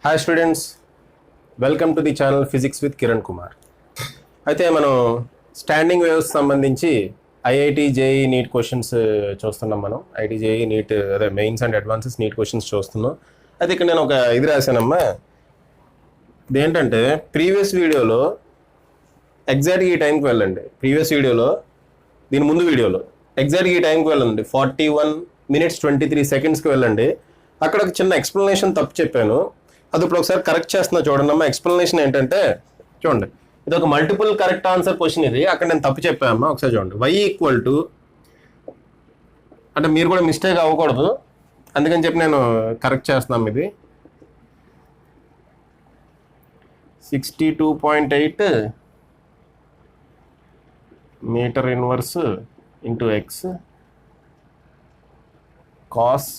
Hi students, welcome to the channel physics with Kiran Kumar. అయితే మనం standing waves సంబంధించి IIT JEE NEET questions చూస్తున్నాం. మనం ఐఐటి జేఈ నీట్ అదే mains and advances NEET questions చూస్తున్నాం. అయితే ఇక్కడ నేను ఒక ఇది రాశానమ్మా. ఇదేంటంటే ప్రీవియస్ వీడియోలో ఎగ్జాక్ట్గా ఈ టైంకి వెళ్ళండి. ప్రీవియస్ వీడియోలో దీని ముందు వీడియోలో ఎగ్జాక్ట్గా ఈ టైంకి వెళ్ళండి. 41 minutes 23 secondsకి వెళ్ళండి. అక్కడ ఒక చిన్న ఎక్స్ప్లెనేషన్ తప్పు చెప్పాను. అది ఇప్పుడు ఒకసారి కరెక్ట్ చేస్తున్నా చూడండి అమ్మా. ఎక్స్ప్లెనేషన్ ఏంటంటే చూడండి, ఇది ఒక మల్టిపుల్ కరెక్ట్ ఆన్సర్ క్వశ్చన్. ఇది అక్కడ నేను తప్పు చెప్పాను అమ్మా. ఒకసారి చూడండి. y ఈక్వల్ టు అంటే మీరు కూడా మిస్టేక్ అవ్వకూడదు, అందుకని చెప్పి నేను కరెక్ట్ చేస్తున్నాం. ఇది 62.8 metre inverse into X cos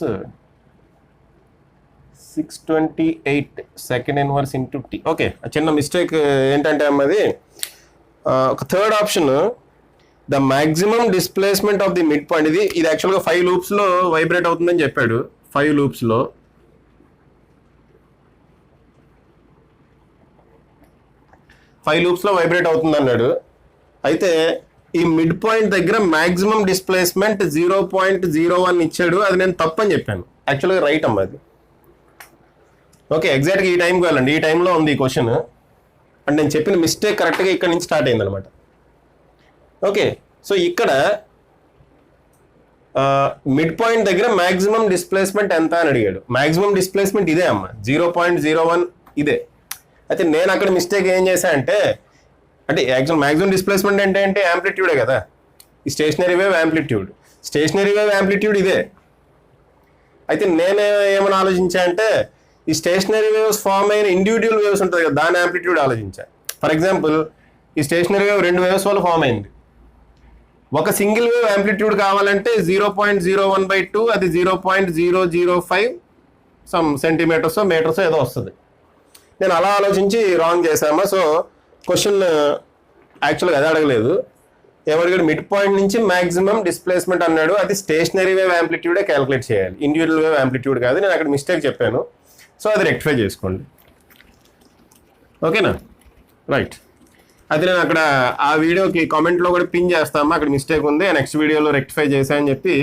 628 second inverse into T. Okay, చిన్న మిస్టేక్ ఏంటంటే అమ్మది ఒక third option the maximum displacement of the mid point. ఇది యాక్చువల్గా 5 లూప్స్లో వైబ్రేట్ అవుతుందని చెప్పాడు. 5 లూప్స్లో వైబ్రేట్ అవుతుంది అన్నాడు. అయితే ఈ మిడ్ పాయింట్ దగ్గర మ్యాక్సిమం డిస్ప్లేస్మెంట్ 0.01 ఇచ్చాడు. అది నేను తప్పని చెప్పాను. యాక్చువల్గా రైట్ అమ్మ అది. ఓకే, ఎగ్జాక్ట్గా ఈ టైంకి వెళ్ళండి. ఈ టైంలో ఉంది ఈ క్వశ్చన్. అంటే నేను చెప్పిన మిస్టేక్ కరెక్ట్గా ఇక్కడ నుంచి స్టార్ట్ అయింది అనమాట. ఓకే, సో ఇక్కడ మిడ్ పాయింట్ దగ్గర మ్యాక్సిమం డిస్ప్లేస్మెంట్ ఎంత అని అడిగాడు. మ్యాక్సిమం డిస్ప్లేస్మెంట్ ఇదే అమ్మ, 0.01 ఇదే. అయితే నేను అక్కడ మిస్టేక్ ఏం చేశా అంటే యాక్చువల్ మ్యాక్సిమం డిస్ప్లేస్మెంట్ అంటే యాంప్లిట్యూడే కదా. ఈ స్టేషనరీ వేవ్ యాంప్లిట్యూడ్ ఇదే. అయితే నేను ఏమని ఆలోచించా అంటే ఈ స్టేషనరీ వేవ్స్ ఫామ్ అయిన ఇండివిజువల్ వేవ్స్ ఉంటుంది కదా, దాని యాంప్లిట్యూడ్ ఆలోచించా. ఫర్ ఎగ్జాంపుల్ ఈ స్టేషనరీ వేవ్ 2 వేవ్స్ వల్ల ఫామ్ అయింది. ఒక సింగిల్ వేవ్ యాంప్లిట్యూడ్ కావాలంటే 0.01/2, అది 0.005 సమ్ సెంటీమీటర్స్ మీటర్స్ ఏదో వస్తుంది. నేను అలా ఆలోచించి రాంగ్ చేశామా. సో క్వశ్చన్ యాక్చువల్గా అది అడగలేదు. ఎవరికైనా మిడ్ పాయింట్ నుంచి మ్యాక్సిమం డిస్ప్లేస్మెంట్ అన్నాడు. అది స్టేషనరీ వేవ్ యాంప్లిట్యూడే క్యాలిక్యులేట్ చేయాలి, ఇండివిజువల్ వేవ్ యాంప్లిట్యూడ్ కాదు. నేను అక్కడ మిస్టేక్ చెప్పాను. సో అది రెక్టిఫై చేసుకోండి. ఓకేనా, రైట్. అయితే నేను అక్కడ ఆ వీడియోకి కామెంట్లో కూడా పిన్ చేస్తామా, అక్కడ మిస్టేక్ ఉంది, నెక్స్ట్ వీడియోలో రెక్టిఫై చేశానని చెప్పి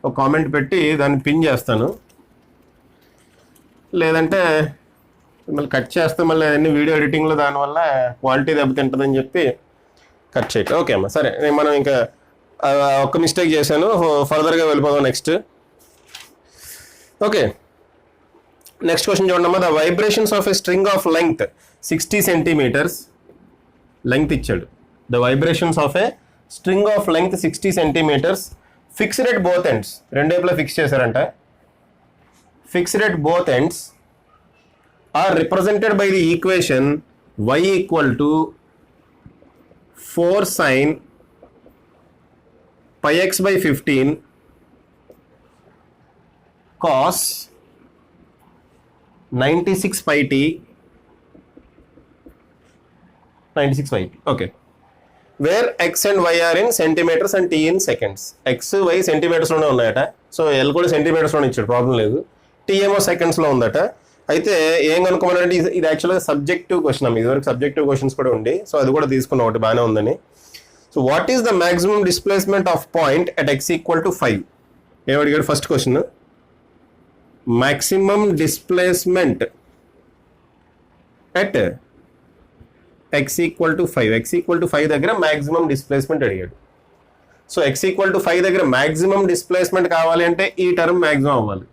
ఒక కామెంట్ పెట్టి దాన్ని పిన్ చేస్తాను. లేదంటే మళ్ళీ కట్ చేస్తే మళ్ళీ అన్ని వీడియో ఎడిటింగ్లో దానివల్ల క్వాలిటీ దెబ్బతింటుందని చెప్పి కట్ చేయక. ఓకే అమ్మా, సరే. మనం ఇంకా ఒక్క మిస్టేక్ చేశాను, ఫర్దర్గా వెళ్ళిపోదాం నెక్స్ట్. ఓకే, నెక్స్ట్ క్వశ్చన్ చూడమ్మా. The vibrations of a string of length 60 centimeters length ఇచ్చాడు. The vibrations of a string of length 60 centimeters fixed at both ends. రెండు వైపులా ఫిక్స్ చేశారంట. Fixed at both ends are represented by the equation y equal to 4 sin πx/15 cos 96πt. Okay, where x and y are in centimetres and t in seconds. x y సెంటీమీటర్స్లోనే ఉన్నాయట. So L కూడా సెంటీమీటర్స్లోనే ఇచ్చాడు, problem లేదు. t ఏమో సెకండ్స్లో ఉందట. అయితే ఏం కనుక్కోమనంటే ఇది యాక్చువల్గా సబ్జెక్టివ్ క్వశ్చన్ అమ్మ. ఇదివరకు సబ్జెక్టివ్ క్వశ్చన్స్ కూడా ఉండి, సో అది కూడా తీసుకున్న ఒకటి బాగానే ఉందని. So what is the maximum displacement of point at x equal to 5? ఏమడిగాడు first question? Maximum displacement at x equal to 5. x equal to 5 దగ్గర మ్యాక్సిమం డిస్ప్లేస్మెంట్ అడిగాడు. సో x ఈక్వల్ టు 5 దగ్గర మ్యాక్సిమం డిస్ప్లేస్మెంట్ కావాలి అంటే ఈ term maximum అవ్వాలి.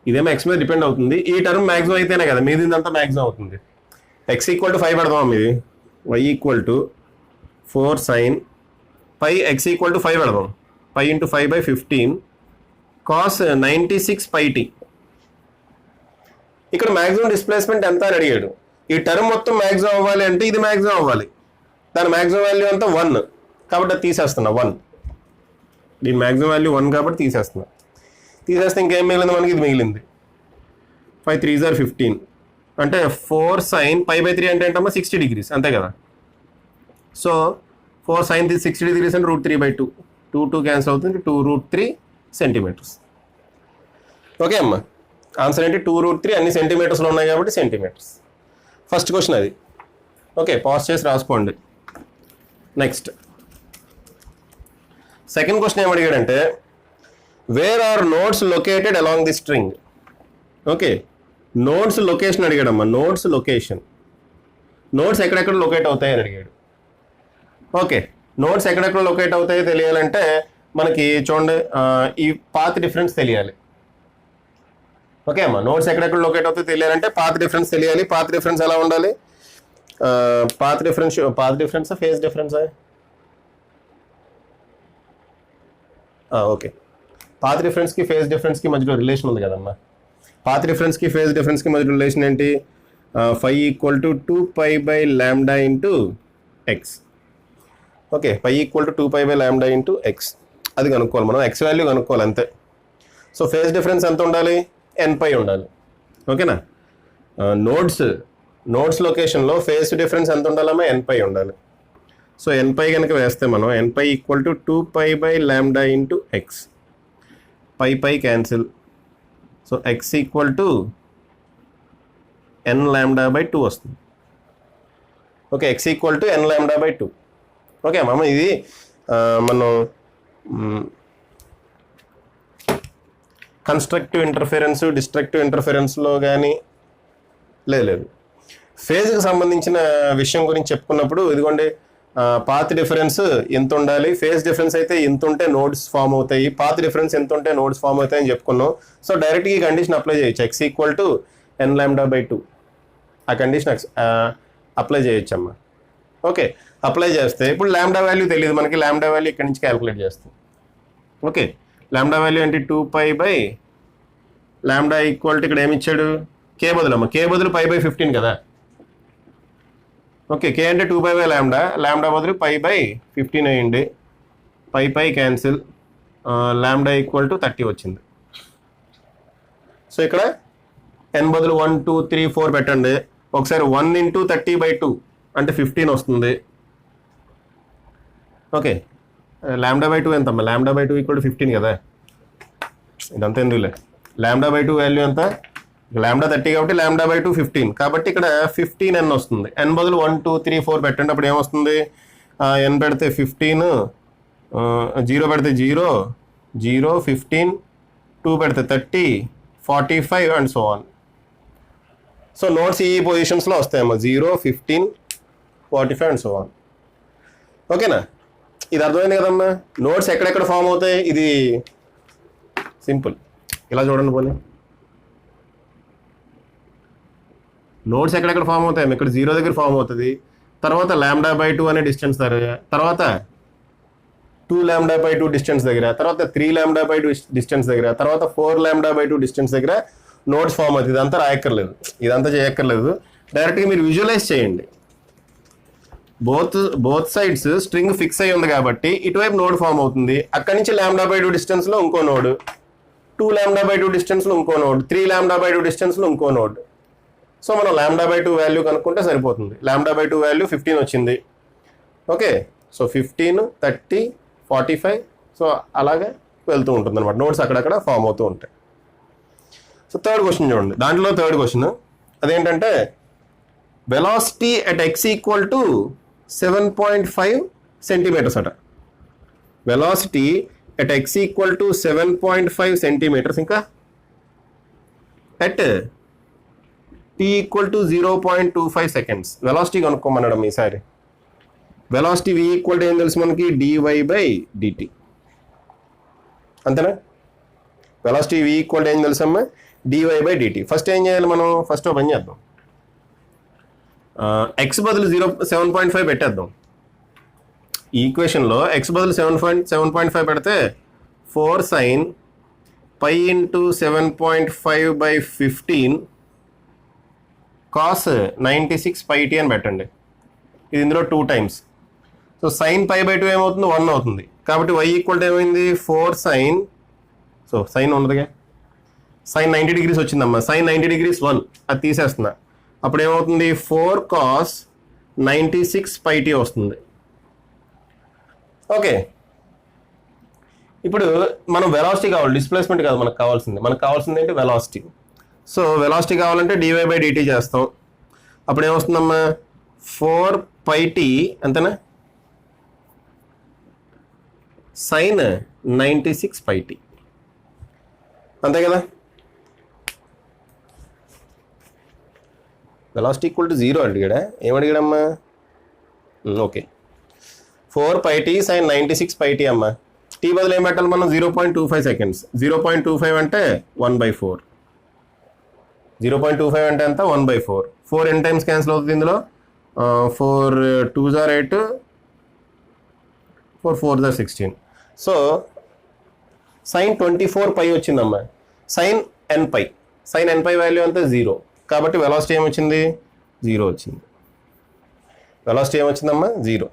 ఇదేమో x మీద డిపెండ్ అవుతుంది. ఈ టర్మ్ మ్యాక్సిమం అయితేనే కదా మీదిందంతా మ్యాక్సిమం అవుతుంది. x ఈక్వల్ టు 5 పెడదాం. ఇది y equal to 4 sin π, x equal to 5 పెడదాం. π ఇంటూ 5/15 cos 96πt. ఇక్కడ మ్యాక్సిమం డిస్ప్లేస్మెంట్ ఎంత అని అడిగాడు. ఈ టర్మ్ మొత్తం మ్యాక్సిమం అవ్వాలి అంటే ఇది మ్యాక్సిమం అవ్వాలి. దాని మ్యాక్సిమం వాల్యూ అంతా 1 కాబట్టి అది తీసేస్తున్నా. 1 దీని మ్యాక్సిమం వాల్యూ 1 కాబట్టి తీసేస్తే ఇంకేం మిగిలింది మనకి? ఇది మిగిలింది. 5 3s are 15 అంటే 4 sin π/3 అంటే ఏంటమ్మా 60 degrees అంతే కదా. సో 4 sin 60 degrees అంటే √3/2. 2 క్యాన్సిల్ అవుతుంది. 2√3 centimeters. ఓకే అమ్మా. ఆన్సర్ ఏంటి 2√3, అన్ని సెంటీమీటర్స్లో ఉన్నాయి కాబట్టి సెంటీమీటర్స్. ఫస్ట్ క్వశ్చన్ అది. ఓకే, పాజ్ చేసి రాసుకోండి. నెక్స్ట్ సెకండ్ క్వశ్చన్ ఏం అడిగాడంటే where are nodes located along the string. Okay, nodes location అడిగాడమ్మా. నోడ్స్ లొకేషన్, నోడ్స్ ఎక్కడెక్కడ లొకేట్ అవుతాయని అడిగాడు. ఓకే, నోడ్స్ ఎక్కడెక్కడ లొకేట్ అవుతాయో తెలియాలంటే మనకి చూడండి ఈ పాత్ డిఫరెన్స్ తెలియాలి. ఓకే అమ్మా, నోడ్స్ ఎక్కడెక్కడ లొకేట్ అవుతాయో తెలియాలంటే పాత్ డిఫరెన్స్ తెలియాలి. పాత్ డిఫరెన్స్ ఎలా ఉండాలి? పాత్ డిఫరెన్స్ ఫేజ్ డిఫరెన్సా? ఓకే, పాత్ డిఫరెన్స్కి ఫేజ్ డిఫరెన్స్కి మధ్యలో రిలేషన్ ఉంది కదమ్మా. పాత్ డిఫరెన్స్కి ఫేజ్ డిఫరెన్స్కి మధ్య రిలేషన్ ఏంటి? φ = 2π/λ × x. Okay, φ = 2π/λ × x. అది కనుక్కోవాలి మనం, ఎక్స్ వాల్యూ కనుక్కోవాలి అంతే. సో ఫేజ్ డిఫరెన్స్ ఎంత ఉండాలి? nπ ఉండాలి. ఓకేనా? నోడ్స్ లొకేషన్లో ఫేజ్ డిఫరెన్స్ ఎంత ఉండాలమ్మా? nπ ఉండాలి. సో nπ కనుక వేస్తే మనం nπ = 2π/λ × x. π cancel. So x = nλ/2 వస్తుంది. Okay, x = nλ/2. ఓకే మామ, ఇది మనం కన్స్ట్రక్టివ్ ఇంటర్ఫిరెన్స్, డిస్ట్రక్టివ్ ఇంటర్ఫిరెన్స్లో కానీ లేదు ఫేజ్కి సంబంధించిన విషయం గురించి చెప్పుకున్నప్పుడు ఇదిగోండి పాత్ డిఫరెన్స్ ఎంత ఉండాలి, ఫేజ్ డిఫరెన్స్ అయితే ఎంత ఉంటే నోడ్స్ ఫామ్ అవుతాయి, పాత్ డిఫరెన్స్ ఎంత ఉంటే నోడ్స్ ఫామ్ అవుతాయి అని చెప్పుకున్నాం. సో డైరెక్ట్గా ఈ కండిషన్ అప్లై చేయొచ్చు. x = nλ/2 ఆ కండిషన్ అప్లై చేయొచ్చమ్మా. ఓకే, అప్లై చేస్తే ఇప్పుడు లాంబ్డా వాల్యూ తెలియదు మనకి. లాంబ్డా వాల్యూ ఇక్కడి నుంచి క్యాలిక్యులేట్ చేస్తాం. ఓకే, లాంబ్డా వాల్యూ అంటే 2π/λ ఇక్కడ ఏమి ఇచ్చాడు? k బదులమ్మ, k బదులు π/15 కదా. ఓకే, k అంటే 2π/λ, లాంబ్డా బదులు π/15 అయ్యింది. π క్యాన్సిల్, λ = 30 వచ్చింది. సో ఇక్కడ n బదులు 1 2 3 4 పెట్టండి. ఒకసారి 1 × 30/2 అంటే 15 వస్తుంది. ఓకే, λ/2 ఎంతమ్మా? λ/2 = 15 కదా. ఇదంతా ఎందుకులే, λ/2 వాల్యూ ఎంత? λ 30 కాబట్టి λ/2 15 కాబట్టి ఇక్కడ 15n వస్తుంది. n బదులు 1 2 3 4 పెట్టండి. అప్పుడు ఏమొస్తుంది? n పెడితే 15, 0 పెడితే 0 0 15, 2 పెడితే 30 45 and so on. So notes ఈ పొజిషన్స్లో వస్తాయమ్మా, 0 15 45 అండ్ సో ఆన్. ఓకేనా? ఇది అర్థమైంది కదమ్మా. నోట్స్ ఎక్కడెక్కడ ఫామ్ అవుతాయి? ఇది సింపుల్, ఇలా చూడండి పోనీ. నోట్స్ ఎక్కడెక్కడ ఫామ్ అవుతాయి? ఇక్కడ 0 దగ్గర ఫామ్ అవుతుంది, తర్వాత λ/2 అనే డిస్టెన్స్ దగ్గర, తర్వాత 2λ/2 డిస్టెన్స్ దగ్గర, తర్వాత 3λ/2 డిస్టెన్స్ దగ్గర, తర్వాత 4λ/2 డిస్టెన్స్ దగ్గర నోట్స్ ఫామ్ అవుతుంది. ఇదంతా రాయక్కర్లేదు, ఇదంతా చేయక్కర్లేదు. డైరెక్ట్గా మీరు విజువలైజ్ చేయండి. బోత్ సైడ్స్ స్ట్రింగ్ ఫిక్స్ అయ్యి ఉంది కాబట్టి ఇటువైపు నోడ్ ఫామ్ అవుతుంది. అక్కడి నుంచి λ/2 డిస్టెన్స్లో ఇంకో నోడ్, 2λ/2 డిస్టెన్స్లో ఇంకో నోడ్, 3λ/2 డిస్టెన్స్లో ఇంకో నోడ్. సో మనం λ/2 వాల్యూ కనుక్కుంటే సరిపోతుంది. λ/2 వాల్యూ 15 వచ్చింది. ఓకే, సో 15 30 45 సో అలాగే వెళ్తూ ఉంటుంది అనమాట. నోట్స్ అక్కడక్కడ ఫామ్ అవుతూ ఉంటాయి. సో థర్డ్ క్వశ్చన్ చూడండి. దాంట్లో థర్డ్ క్వశ్చన్ అదేంటంటే వెలాసిటీ అట్ x = 7.5 సెంటీమీటర్స్ అట. వెలాసిటీ అట్ x = 7.5 సెంటీమీటర్స్, ఇంకా అట్ t = 0.25 సెకండ్స్. వెలాసిటీ కనుక్కోమన్నాడు ఈసారి. వెలాసిటీ v = ఏం తెలుసు మనకి? dy/dt. అంతేనా? వెలాసిటీ v = ఏం తెలుసమ్మా? dy/dt. ఫస్ట్ ఏం చేయాలి మనం? ఫస్ట్ పని చేద్దాం. x బదులు 7.5 పెట్టేద్దాం. ఈ ఈక్వేషన్లో x బదులు 7.5 పెడితే 4 sin π × 7.5/15 cos 96 πt అని పెట్టండి. ఇది ఇందులో 2 times. సో sin π/2 ఏమవుతుంది? 1 అవుతుంది. కాబట్టి y = ఏమైంది? 4 sin, సో సైన్ ఉండదుగా, sin 90 degrees వచ్చిందమ్మా. sin 90 degrees 1, అది తీసేస్తున్నా. అప్పుడు ఏమవుతుంది? 4 cos 96 πt వస్తుంది. ఓకే, ఇప్పుడు మనం వెలాసిటీ కావాలి, డిస్ప్లేస్మెంట్ కాదు మనకు కావాల్సింది. మనకు కావాల్సింది ఏంటి? వెలాసిటీ. సో వెలాసిటీ కావాలంటే dy/dt చేస్తాం. అప్పుడు ఏమొస్తుందమ్మా 4πt అంతేనా sin 96πt అంతే కదా. వెలాసిటీ ఈక్వల్ టు 0 అడిగాడా, ఏమడిగాడమ్మా? ఓకే 4πt sin 96πt అమ్మా. టీ బదులు ఏం పెట్టాలి మనం? 0.25 సెకండ్స్. 0.25 అంటే 1/4. 0.25 అంటే ఎంత? 1/4. 4 ఎన్ని టైమ్స్ క్యాన్సిల్ అవుతుంది ఇందులో? 4 2s are 8, 4 4s are 16. So sin 24π వచ్చిందమ్మా. sin nπ వాల్యూ అంతా 0 కాబట్టి వెలాసిటీ ఏమొచ్చింది? 0 వచ్చింది. వెలాసిటీ ఏమొచ్చిందమ్మా? 0.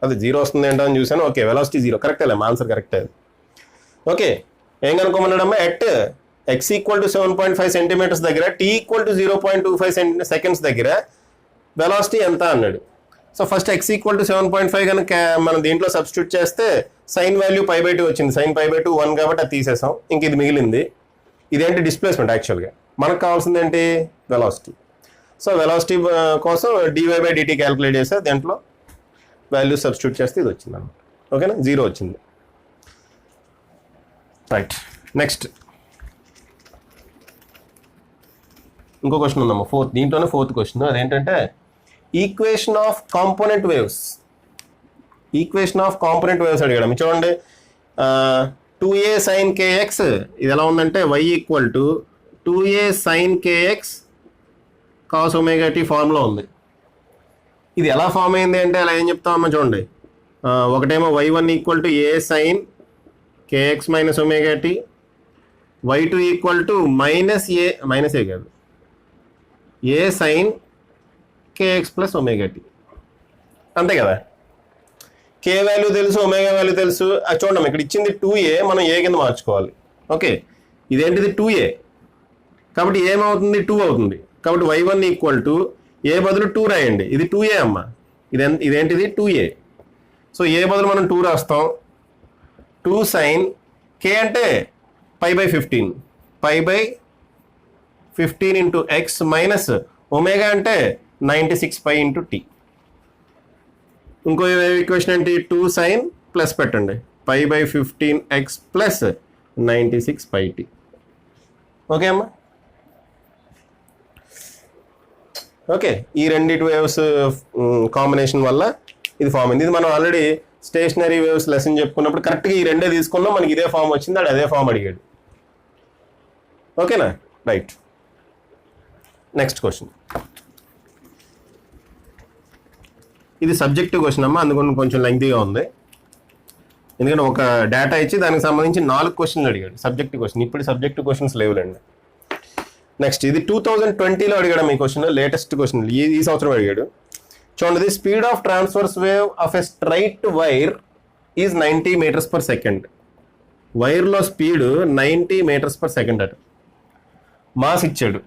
అది 0 వస్తుంది ఏంటో అని చూసాను. ఓకే వెలాసిటీ 0 కరెక్టే మా ఆన్సర్ కరెక్టే. ఓకే ఏం కనుక్కోమన్నాడమ్మా? At x equal to 7.5 centimetres దగ్గర t ఈక్వల్ టు 0.25 సెకండ్స్ దగ్గర వెలాసిటీ ఎంత అన్నాడు. So first x equal to 7.5 కనుక మనం దీంట్లో సబ్స్టిట్యూట్ చేస్తే సైన్ వాల్యూ π/2 వచ్చింది. sin π/2 1 కాబట్టి అది తీసేసాం. ఇంక ఇది మిగిలింది. ఇదేంటి? డిస్ప్లేస్మెంట్. యాక్చువల్గా మనకు కావాల్సింది ఏంటి? వెలాసిటీ. సో వెలాసిటీ కోసం dy/dt క్యాలిక్యులేట్ చేస్తే దాంట్లో వాల్యూ సబ్స్టిట్యూట్ చేస్తే ఇది వచ్చింది అనమాట. ఓకేనా 0 వచ్చింది. రైట్ నెక్స్ట్ ఇంకో క్వశ్చన్ ఉందమ్మా. దీంట్లోనే ఫోర్త్ క్వశ్చన్. అదేంటంటే equation of component waves. Equation of component waves అడిగాడు. చూడండి 2a sin kx ఇది ఎలా ఉందంటే y equal to 2a sin kx cos ωt formula ఉంది. ఇది ఎలా ఫామ్ అయింది అంటే అలా ఏం చెప్తామమ్మా చూడండి. ఒకటేమో y1 equal to a sin kx minus ωt, y2 equal to minus a కాదు a sin kx plus ωt అంతే కదా. k వాల్యూ తెలుసు, ఒమేగా వాల్యూ తెలుసు. అది చూడండి ఇక్కడ ఇచ్చింది 2a, మనం a కింద మార్చుకోవాలి. ఓకే ఇదేంటిది 2a కాబట్టి ఏమవుతుంది? 2 అవుతుంది. కాబట్టి y1 ఈక్వల్ టు a బదులు 2 రాయండి. ఇది 2a అమ్మ. ఇదేంటిది 2a. సో a బదులు మనం 2 రాస్తాం. 2 sin k అంటే π/15 ఇంటూ x మైనస్ ఒమేగా అంటే 96π ఇంటూ t. ఇంకో ఈక్వేషన్ ఏంటి? 2 sin ప్లస్ పెట్టండి π/15x ప్లస్ 96πt. ఓకే అమ్మా. ఓకే ఈ రెండిటి వేవ్స్ కాంబినేషన్ వల్ల ఇది ఫామ్ అయింది. ఇది మనం ఆల్రెడీ స్టేషనరీ వేవ్స్ లెసన్ చెప్పుకున్నప్పుడు కరెక్ట్గా ఈ రెండే తీసుకున్నాం. మనకి ఇదే ఫామ్ వచ్చింది. అదే ఫామ్ అడిగాడు. ఓకేనా రైట్. Next question. ఇది సబ్జెక్టివ్ క్వశ్చన్ అమ్మా, అందుకని కొంచెం లెంగ్తీగా ఉంది. ఎందుకంటే ఒక డేటా ఇచ్చి దానికి సంబంధించి 4 క్వశ్చన్లు అడిగాడు. Subjective question. ఇప్పుడు సబ్జెక్టివ్ క్వశ్చన్స్ లేవులేండి. నెక్స్ట్ ఇది 2020లో అడిగాడు మీ క్వశ్చన్. లేటెస్ట్ క్వశ్చన్ ఈ సంవత్సరం అడిగాడు. చూడండి the speed of transverse wave of a straight wire is 90 metres per second. వైర్లో స్పీడ్ 90 మీటర్స్ పర్ సెకండ్ అట. మాస్ ఇచ్చాడు.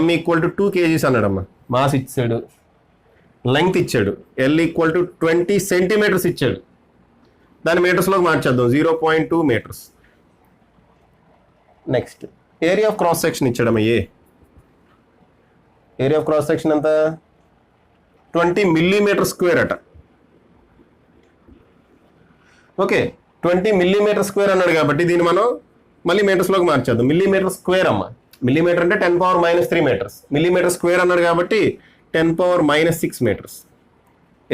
m ఈక్వల్ టు 2 kgs అన్నాడమ్మా. మాస్ ఇచ్చాడు. లెంగ్త్ ఇచ్చాడు. l ఈక్వల్ టు 20 సెంటీమీటర్స్ ఇచ్చాడు. దాన్ని మీటర్స్లోకి మార్చేద్దాం. 0.2 metres. Next area of cross section ఇచ్చాడమ్మా. ఏరియా ఆఫ్ క్రాస్ సెక్షన్ ఎంత? 20 మిల్లీమీటర్ స్క్వేర్ అట. ఓకే 20 మిల్లీమీటర్ స్క్వేర్ అన్నాడు కాబట్టి దీన్ని మనం మళ్ళీ మీటర్స్లోకి మార్చేద్దాం. మిల్లీమీటర్ స్క్వేర్ అమ్మా. మిల్లీమీటర్ అంటే 10⁻³ మీటర్స్. మిల్లీమీటర్ స్క్వేర్ అన్నాడు కాబట్టి 10⁻⁶ metres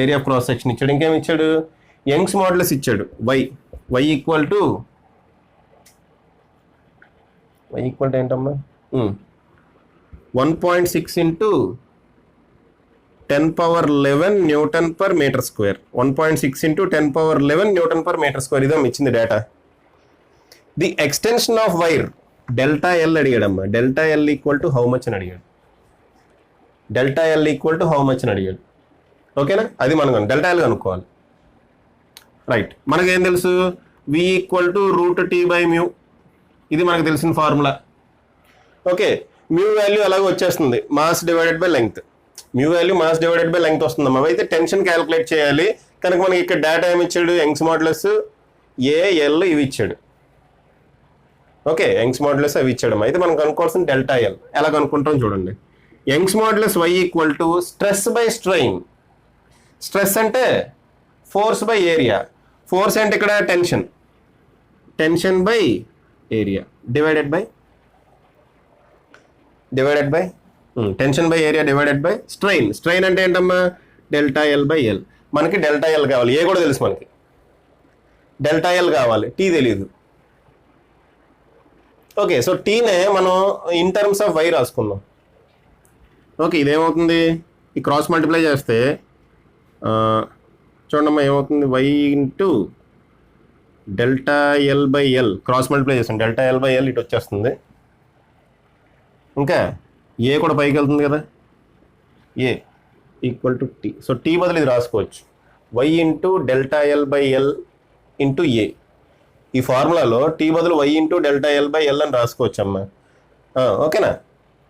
area of cross section ఇచ్చాడు. ఇంకేమి ఇచ్చాడు? యంగ్స్ మాడ్యులస్ ఇచ్చాడు. y ఈక్వల్ టు ఏంటమ్మా 1.6 into 10⁻11 newton per metre square. 1.6 into 10⁻11 newton per metre square. ఇదే ఇచ్చింది data. The extension of wire delta L అడిగాడమ్మా. Delta L equal to how much అని అడిగాడు. Delta L equal to how much అని అడిగాడు. ఓకేనా అది మనం డెల్టా ఎల్ కనుక్కోవాలి. రైట్ మనకేం తెలుసు? v equal to √t/μ. ఇది మనకు తెలిసిన ఫార్ములా. ఓకే మ్యూ వాల్యూ అలాగే వచ్చేస్తుంది. Mass divided by length. Mu value mass divided by length వస్తుందమ్మా. అయితే టెన్షన్ క్యాలిక్యులేట్ చేయాలి కనుక మనకి ఇక్కడ డేటా ఏమి ఇచ్చాడు? యంగ్స్ మాడ్యులస్, a, l ఇవి ఇచ్చాడు. ఓకే, యంగ్స్ మాడ్యులస్ అవి ఇచ్చాడు. అయితే మనం కనుక్కోవాల్సిన డెల్టా ఎల్ ఎలా కనుక్కుంటాం చూడండి. Young's modulus Y equal to stress by strain. Stress అంటే ఫోర్స్ బై ఏరియా, ఫోర్స్ అంటే ఇక్కడ tension, tension by area divided by tension by area divided by strain. Strain అంటే ఏంటమ్మా, డెల్టా ఎల్ బై ఎల్. మనకి delta L కావాలి, A కూడా తెలుసు మనకి, డెల్టా ఎల్ కావాలి, టీ తెలియదు. ఓకే, సో టీనే మనం ఇన్ టర్మ్స్ ఆఫ్ వై రాసుకుందాం. ఓకే, ఇదేమవుతుంది, ఈ క్రాస్ మల్టిప్లై చేస్తే చూడమ్మా ఏమవుతుంది, why into delta L by L cross multiply చేస్తాం, డెల్టా ఎల్ బై ఎల్ ఇటు వచ్చేస్తుంది. ఇంకా ఏ కూడా పైకి వెళ్తుంది కదా, A equal to T. So T బదులు ఇది రాసుకోవచ్చు, Y into delta L by L into A. ఈ ఫార్ములాలో టీ బదులు Y into delta L by L అని రాసుకోవచ్చు అమ్మా. ఓకేనా,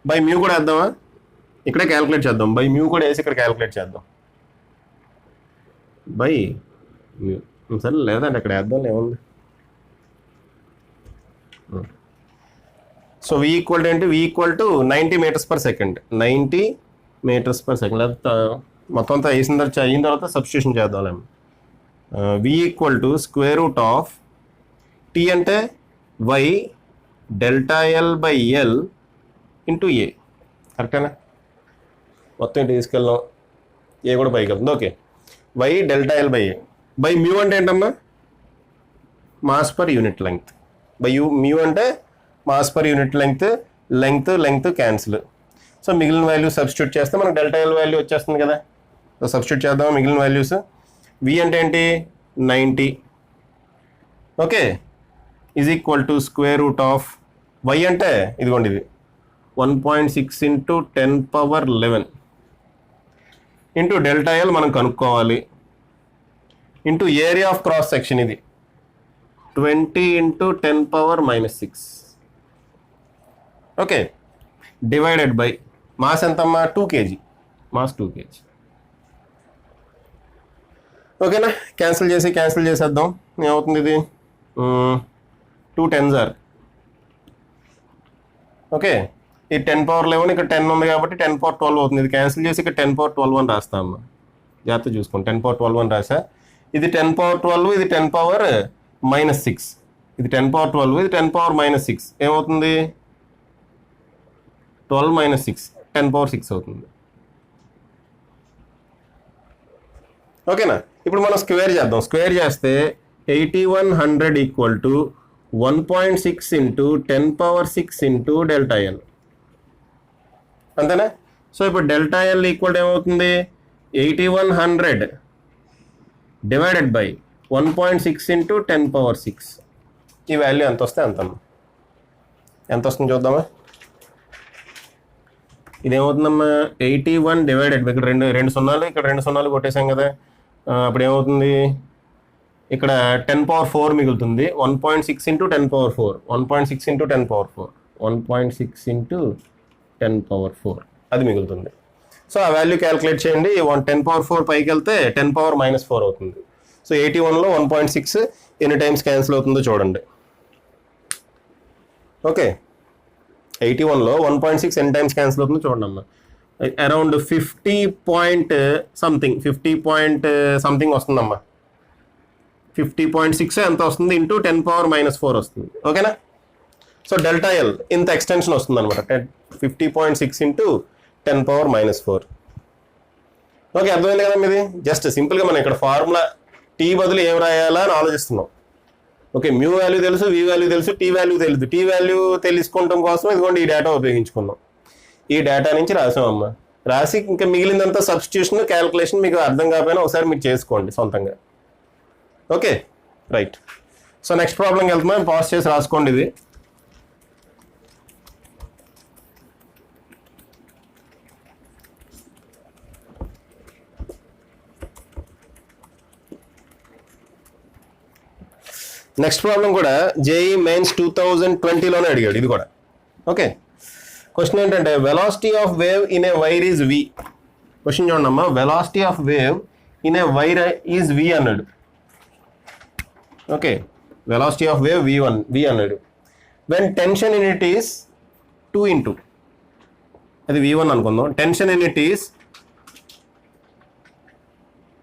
బై మ్యూ కూడా వేద్దామా, ఇక్కడే క్యాలిక్యులేట్ చేద్దాం, బై మ్యూ కూడా వేసి ఇక్కడ క్యాలిక్యులేట్ చేద్దాం, బై మ్యూ. సరే లేదండి అక్కడ వేద్దాం, ఏముంది. సో వి ఈక్వల్ టు ఏంటి, వి equal to 90 meters per second, 90 meters per second. లేదా మొత్తం అంతా అయిన తర్వాత సబ్స్టిట్యూషన్ చేద్దాం. V equal to square root of T అంటే Y delta L by L into A. కరెక్టేనా, మొత్తం ఇటు తీసుకెళ్దాం, ఏ కూడా పైకి వెళ్తుంది. Okay, Y delta L by A. By mu అంటే ఏంటమ్మా, mass per unit length. By mu అంటే mass per unit length cancel. So మిగిలిన వాల్యూ సబ్స్టిట్యూట్ చేస్తే మనకు డెల్టా ఎల్ వాల్యూ వచ్చేస్తుంది కదా. సో సబ్స్టిట్యూట్ చేద్దాం మిగిలిన వాల్యూస్. వి అంటే ఏంటి 90, okay, is equal to square root of Y అంటే ఇదిగోండి ఇది 1.6 ఇంటూ 10^11 ఇంటూ డెల్టా ఎల్ మనం కనుక్కోవాలి, into area of cross section ఇది 20 into 10^-6. Okay, divided by mass ఎంతమ్మా 2 kg, మాస్ 2 kg. ఓకేనా, క్యాన్సిల్ చేసేద్దాం. ఏమవుతుంది ఇది 2 10s are. ఓకే, ఈ 10^11 ఇక్కడ 10 ఉంది కాబట్టి 10^12 అవుతుంది. ఇది క్యాన్సిల్ చేసి ఇక్కడ 10^12 అని రాస్తామమ్మా, జాగ్రత్త చూసుకోండి. 10^12 అని రాసా, ఇది 10^12, ఇది 10^-6, ఇది 10^12, ఇది 10^-6. ఏమవుతుంది 12 - 6 10^6 అవుతుంది. ఓకేనా, ఇప్పుడు మనం స్క్వేర్ చేద్దాం. స్క్వేర్ చేస్తే 8100 equal to 1.6 into 10^6 into delta L. అంతేనా. సో ఇప్పుడు డెల్టా ఎల్ ఈక్వల్ ఏమవుతుంది 8100 డివైడెడ్ బై 1.6 ఇంటూ 10^6. ఈ వాల్యూ ఎంత వస్తే ఎంత వస్తుంది చూద్దామా. ఇదేమవుతుందమ్మా 81 డివైడెడ్ బై, ఇక్కడ రెండు సున్నాలు, ఇక్కడ 2 సున్నాలు కొట్టేసాం కదా. అప్పుడు ఏమవుతుంది, ఇక్కడ 10^4 మిగులుతుంది. 1.6 ఇంటూ 10^4, 1.6 ఇంటూ 10^4, 1.6 ఇంటూ 10^4 అది మిగులుతుంది. సో ఆ వాల్యూ క్యాలిక్యులేట్ చేయండి. 10^4 పైకి వెళ్తే 10^-4 అవుతుంది. సో 81లో 1.6 ఎన్ని టైమ్స్ క్యాన్సిల్ అవుతుందో చూడండి. ఓకే, 81లో 1.6 ఎన్ని టైమ్స్ క్యాన్సిల్ అవుతుందో చూడండి అమ్మా. అరౌండ్ 50 పాయింట్ సంథింగ్ వస్తుందమ్మా. 50.6 ఎంత వస్తుంది ఇంటూ 10^-4 వస్తుంది. ఓకేనా. సో డెల్టా ఎల్ ఇంత ఎక్స్టెన్షన్ వస్తుంది అనమాట, 50.6 ఇంటూ 10^-4. ఓకే, అర్థమైంది కదా మీది. జస్ట్ సింపుల్గా మనం ఇక్కడ ఫార్ములా టీ బదులు ఏం రాయాలా అని ఆలోచిస్తున్నాం. ఓకే, మ్యూ వాల్యూ తెలుసు, వి వాల్యూ తెలుసు, టీ వాల్యూ తెలుసు. టీ వాల్యూ తెలుసుకోవడం కోసం ఇదిగోండి ఈ డేటా ఉపయోగించుకున్నాం. ఈ డేటా నుంచి రాసామమ్మా. రాసి ఇంకా మిగిలినంత సబ్స్టిట్యూషన్ క్యాలిక్యులేషన్ మీకు అర్థం కాకపోయినా ఒకసారి మీరు చేసుకోండి సొంతంగా. Okay, right. సో నెక్స్ట్ ప్రాబ్లంకి వెళ్తున్నాం, పాస్ చేసి రాసుకోండి ఇది. నెక్స్ట్ ప్రాబ్లం కూడా జేఈ మెయిన్స్ 2020లోనే అడిగాడు ఇది కూడా. ఓకే, క్వశ్చన్ ఏంటంటే velocity of wave in a wire is V. Question చూడండి అమ్మా, velocity of wave in a wire is V అన్నాడు. Okay, velocity of wave V అన్నాడు. When tension in it is 2 into, అది V1 అనుకుందాం, tension in it is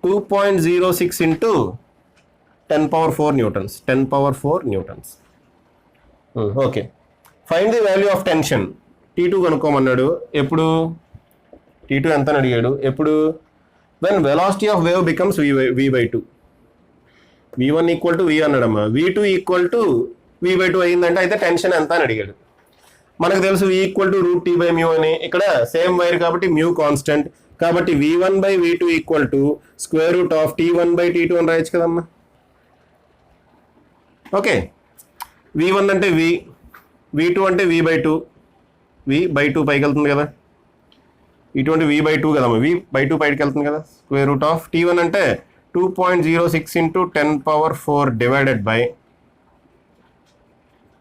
2.06 into 10⁴ newtons, 10⁴ newtons. Okay, find the value of tension. T2 కనుక్కోమన్నాడు. ఎప్పుడు T2 ఎంత అని అడిగాడు? ఎప్పుడు when velocity of wave becomes V/2. V1 equal to V అన్నాడమ్మా, V2 equal to V/2 అయిందంటే అయితే tension ఎంత అని అడిగాడు. మనకు తెలుసు V ఈక్వల్ టు √T/μ అని. ఇక్కడ సేమ్ వైర్ కాబట్టి మ్యూ కాన్స్టెంట్, కాబట్టి V1/V2 ఈక్వల్ టు √T1/T2 అని రాయొచ్చు కదమ్మా. ఓకే, V1 అంటే V, V2 అంటే V/2, V/2 పైకి వెళ్తుంది కదా, ఇటువంటి V/2 కదమ్మా, V/2 పైకి వెళ్తుంది కదా. √T1 అంటే 2.06 ఇంటూ 10⁴ డివైడెడ్ బై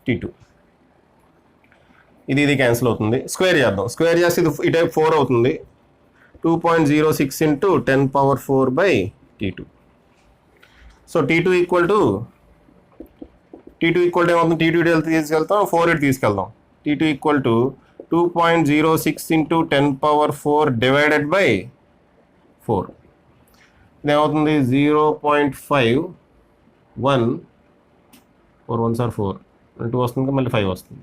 T2. ఇది క్యాన్సిల్ అవుతుంది. స్క్వేర్ చేద్దాం, స్క్వేర్ చేస్తే ఇది ఈ టైప్ 4 అవుతుంది. 2.06 into 10⁴ by T2. So T2 equal to ఏమవుతుంది? T2 తీసుకెళ్తాం, 4 ఇటు తీసుకెళ్దాం. T2 equal to 2.06 into 10⁴ divided by 4. ఇదేమవుతుంది? 0.51, 4 1s are 4, 2 వస్తుంది, మళ్ళీ 5 వస్తుంది,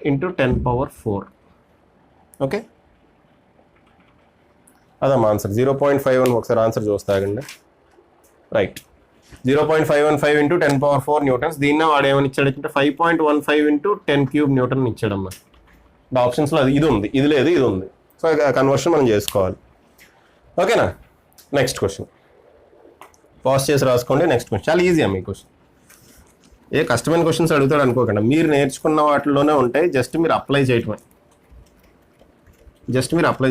ఇంటూ 10⁴. Okay, అదమ్మా answer. 0.51 ఒకసారి ఆన్సర్ చూస్తాగండి. Right, 0.515 into 10⁴ newtons. దీన్ని వాడు ఏమని ఇచ్చాడంటే 5.15 ఇంటూ 10³ న్యూటన్ ఇచ్చాడమ్మా. ఆప్షన్స్లో అది ఇది ఉంది, ఇది లేదు, ఇది ఉంది. సో కన్వర్షన్ మనం చేసుకోవాలి. ఓకేనా? నెక్స్ట్ క్వశ్చన్ పాస్ చేసి రాసుకోండి. నెక్స్ట్ క్వశ్చన్ చాలా ఈజీ అమ్మ. ఈ క్వశ్చన్ ఏ కష్టమైన క్వశ్చన్స్ అడుగుతాడు అనుకోకుండా, మీరు నేర్చుకున్న వాటిలోనే ఉంటాయి. జస్ట్ మీరు అప్లై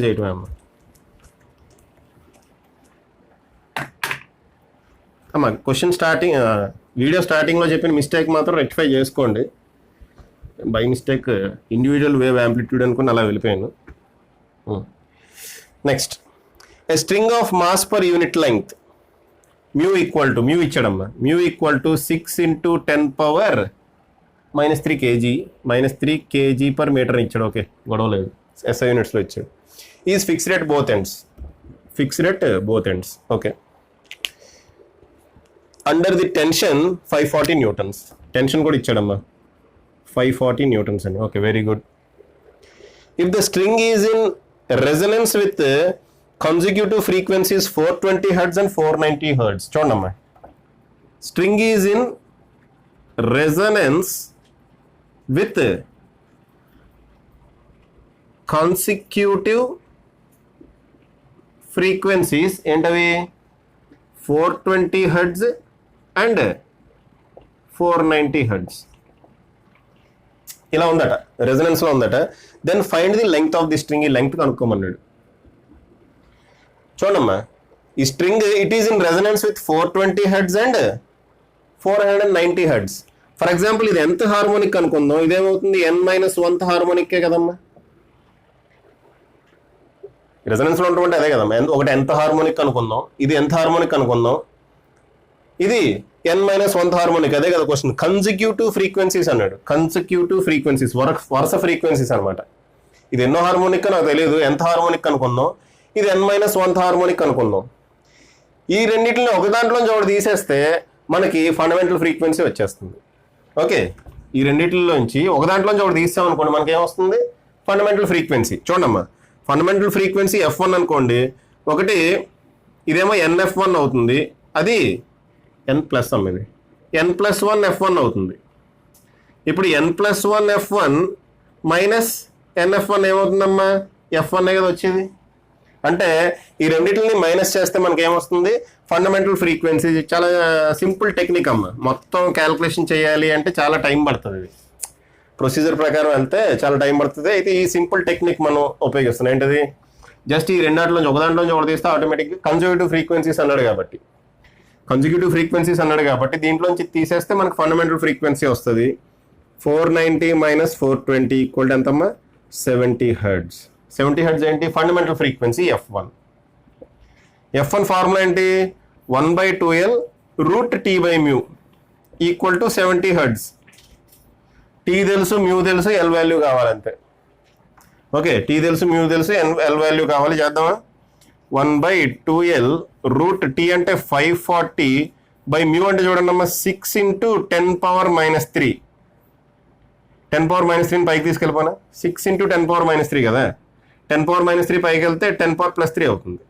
చేయటమే అమ్మ. అమ్మ క్వశ్చన్ స్టార్టింగ్ వీడియో స్టార్టింగ్లో చెప్పిన మిస్టేక్ మాత్రం రెక్టిఫై చేసుకోండి. By mistake individual wave amplitude అనుకుని అలా వెళ్ళిపోయాను. Next, a string of mass per unit length mu ఇచ్చాడమ్మా. Mu equal to 6 into 10⁻³ kg, -3 kg per metre ఇచ్చాడు. ఓకే, గొడవ లేదు, SI యూనిట్స్లో ఇచ్చాడు. Is fixed at both ends. Okay, under the tension 540 newtons. Tension కూడా ఇచ్చాడమ్మా, 540 న్యూటన్స్ అని. Okay, very good. If the string is in resonance with consecutive frequencies 420 Hz and 490 Hz. చూడమ్మా, string is in resonance with consecutive frequencies ఏంటవి? 420 Hz and 490 Hz. ఇలా ఉందట, రెజొనెన్స్లో ఉందట. Then find the length of the string. ఈ length కనుక్కోమన్నాడు. చూడమ్మా, ఈ string it is in resonance with 420 Hz and 490 Hz. For example ఇది ఎంత హార్మోనిక్ అనుకుందాం, ఇదేమవుతుంది? n-1th హార్మోనిక్కే కదమ్మా. రెజొనెన్స్లో ఉంటుంది అదే కదమ్మా. ఒకటి ఎంత హార్మోనిక్ అనుకుందాం, ఇది ఎంత హార్మోనిక్ అనుకుందాం, ఇది n-1th హార్మోనిక్, అదే కదా క్వశ్చన్. కన్సిక్యూటివ్ ఫ్రీక్వెన్సీస్ అన్నాడు. కన్సిక్యూటివ్ ఫ్రీక్వెన్సీస్, వరుస ఫ్రీక్వెన్సీస్ అనమాట. ఇది ఎన్నో హార్మోనిక్ నాకు తెలియదు, ఎంత హార్మోనిక్ అనుకుందాం. ఇది n-1th హార్మోనిక్ అనుకుందాం. ఈ రెండింటిని ఒక దాంట్లోంచి ఒకటి తీసేస్తే మనకి ఫండమెంటల్ ఫ్రీక్వెన్సీ వచ్చేస్తుంది. ఓకే, ఈ రెండింటిలోంచి ఒక దాంట్లోంచి ఒకటి తీసామనుకోండి, మనకి ఏమొస్తుంది? Fundamental frequency. చూడమ్మా, ఫండమెంటల్ ఫ్రీక్వెన్సీ F1 అనుకోండి. ఒకటి ఇదేమో NF1 అవుతుంది, అది n+1, ఇది n+1 F1 అవుతుంది. ఇప్పుడు n+1 F1 minus NF1 ఏమవుతుందమ్మా? F1 కదా వచ్చేది. అంటే ఈ రెండింటిని మైనస్ చేస్తే మనకి ఏమొస్తుంది? Fundamental frequency. చాలా సింపుల్ టెక్నిక్ అమ్మ. మొత్తం క్యాల్కులేషన్ చేయాలి అంటే చాలా టైం పడుతుంది. ఇది ప్రొసీజర్ ప్రకారం వెళ్తే చాలా టైం పడుతుంది. అయితే ఈ సింపుల్ టెక్నిక్ మనం ఉపయోగిస్తున్నాం. ఏంటది? జస్ట్ ఈ రెండాటిలోంచి ఒక దాంట్లోంచి ఒకటి తీస్తే ఆటోమేటిక్గా కన్జర్వేటివ్ ఫ్రీక్వెన్సీస్ అన్నాడు కాబట్టి దీంట్లోంచి తీసేస్తే మనకు ఫండమెంటల్ ఫ్రీక్వెన్సీ వస్తుంది. 490 - 420 ఈక్వల్ ఎంతమ్మా? 70 Hz. 70 Hz ఏంటి? Fundamental frequency F1. F1 formula ఏంటి? 1/2L √T/μ equal to 70 Hz. T తెలుసు, మ్యూ తెలుసు, ఎల్ వాల్యూ కావాలంతే. ఓకే, టీ తెలుసు, మ్యూ తెలుసు, ఎల్ వాల్యూ కావాలి. చేద్దామా? 1/2L రూట్ టీ అంటే 540 బై మ్యూ అంటే చూడండి అమ్మా 6 × 10⁻³ 10⁻³ పైకి తీసుకెళ్ళిపోనా 6 × 10⁻³ కదా. 10⁻³ పైకి వెళ్తే 10⁻+3 అవుతుంది.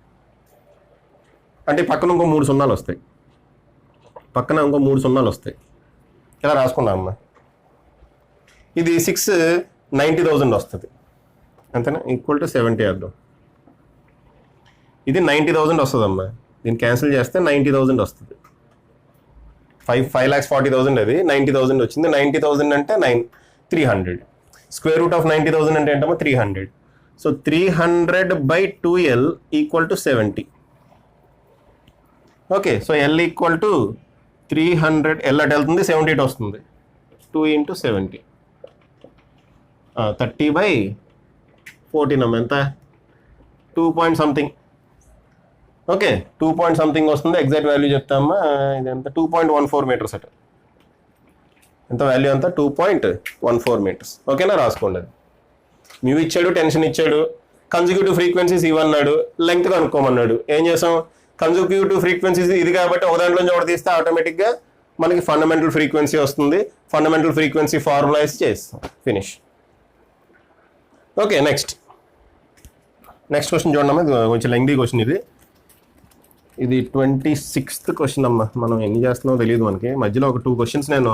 అంటే పక్కన ఇంకో 3 సున్నాలు వస్తాయి. పక్కన ఇంకో 3 సున్నాలు వస్తాయి. ఇలా రాసుకున్నాం అమ్మా. ఇది 6 90,000 వస్తుంది అంతేనా. ఈక్వల్ టు 70 అర్థం. ఇది 90,000 వస్తుంది అమ్మా. దీన్ని క్యాన్సిల్ చేస్తే 90,000 వస్తుంది. 5,40,000 అది 90,000 వచ్చింది. 90,000 అంటే 300. స్క్వేర్ రూట్ ఆఫ్ 90,000 అంటే ఏంటమ్మా 300. So 300/2L equal to 70. Okay, so L equal to 300. L అటు వెళ్తుంది, 70 ఇటు వస్తుంది. 2 × 70 30/14 అమ్మ. ఎంత? 2 point something. Okay, 2 point something వస్తుంది. ఎగ్జాక్ట్ వాల్యూ చెప్తామా. ఇది ఎంత? 2.14 మీటర్స్ అట. ఎంత వాల్యూ? అంతా 2.14 మీటర్స్. ఓకేనా, రాసుకోండి. అది మ్యూ ఇచ్చాడు, టెన్షన్ ఇచ్చాడు, కన్సిక్యూటివ్ ఫ్రీక్వెన్సీస్ ఇవన్నాడు, లెంగ్త్ కనుక్కోమన్నాడు. ఏం చేసాం? కన్సిక్యూటివ్ ఫ్రీక్వెన్సీస్ ఇది కాబట్టి ఒక దాంట్లోంచి ఒకటి తీస్తే ఆటోమేటిక్గా మనకి ఫండమెంటల్ ఫ్రీక్వెన్సీ వస్తుంది. ఫండమెంటల్ ఫ్రీక్వెన్సీ ఫార్ములైజ్ చేస్తాం. ఫినిష్. ఓకే, నెక్స్ట్ క్వశ్చన్ చూడమ్మా. కొంచెం లెంగ్తీ క్వశ్చన్ ఇది. 26th క్వశ్చన్ అమ్మా. మనం ఎన్ని చేస్తున్నామో తెలియదు మనకి. మధ్యలో ఒక 2 క్వశ్చన్స్ నేను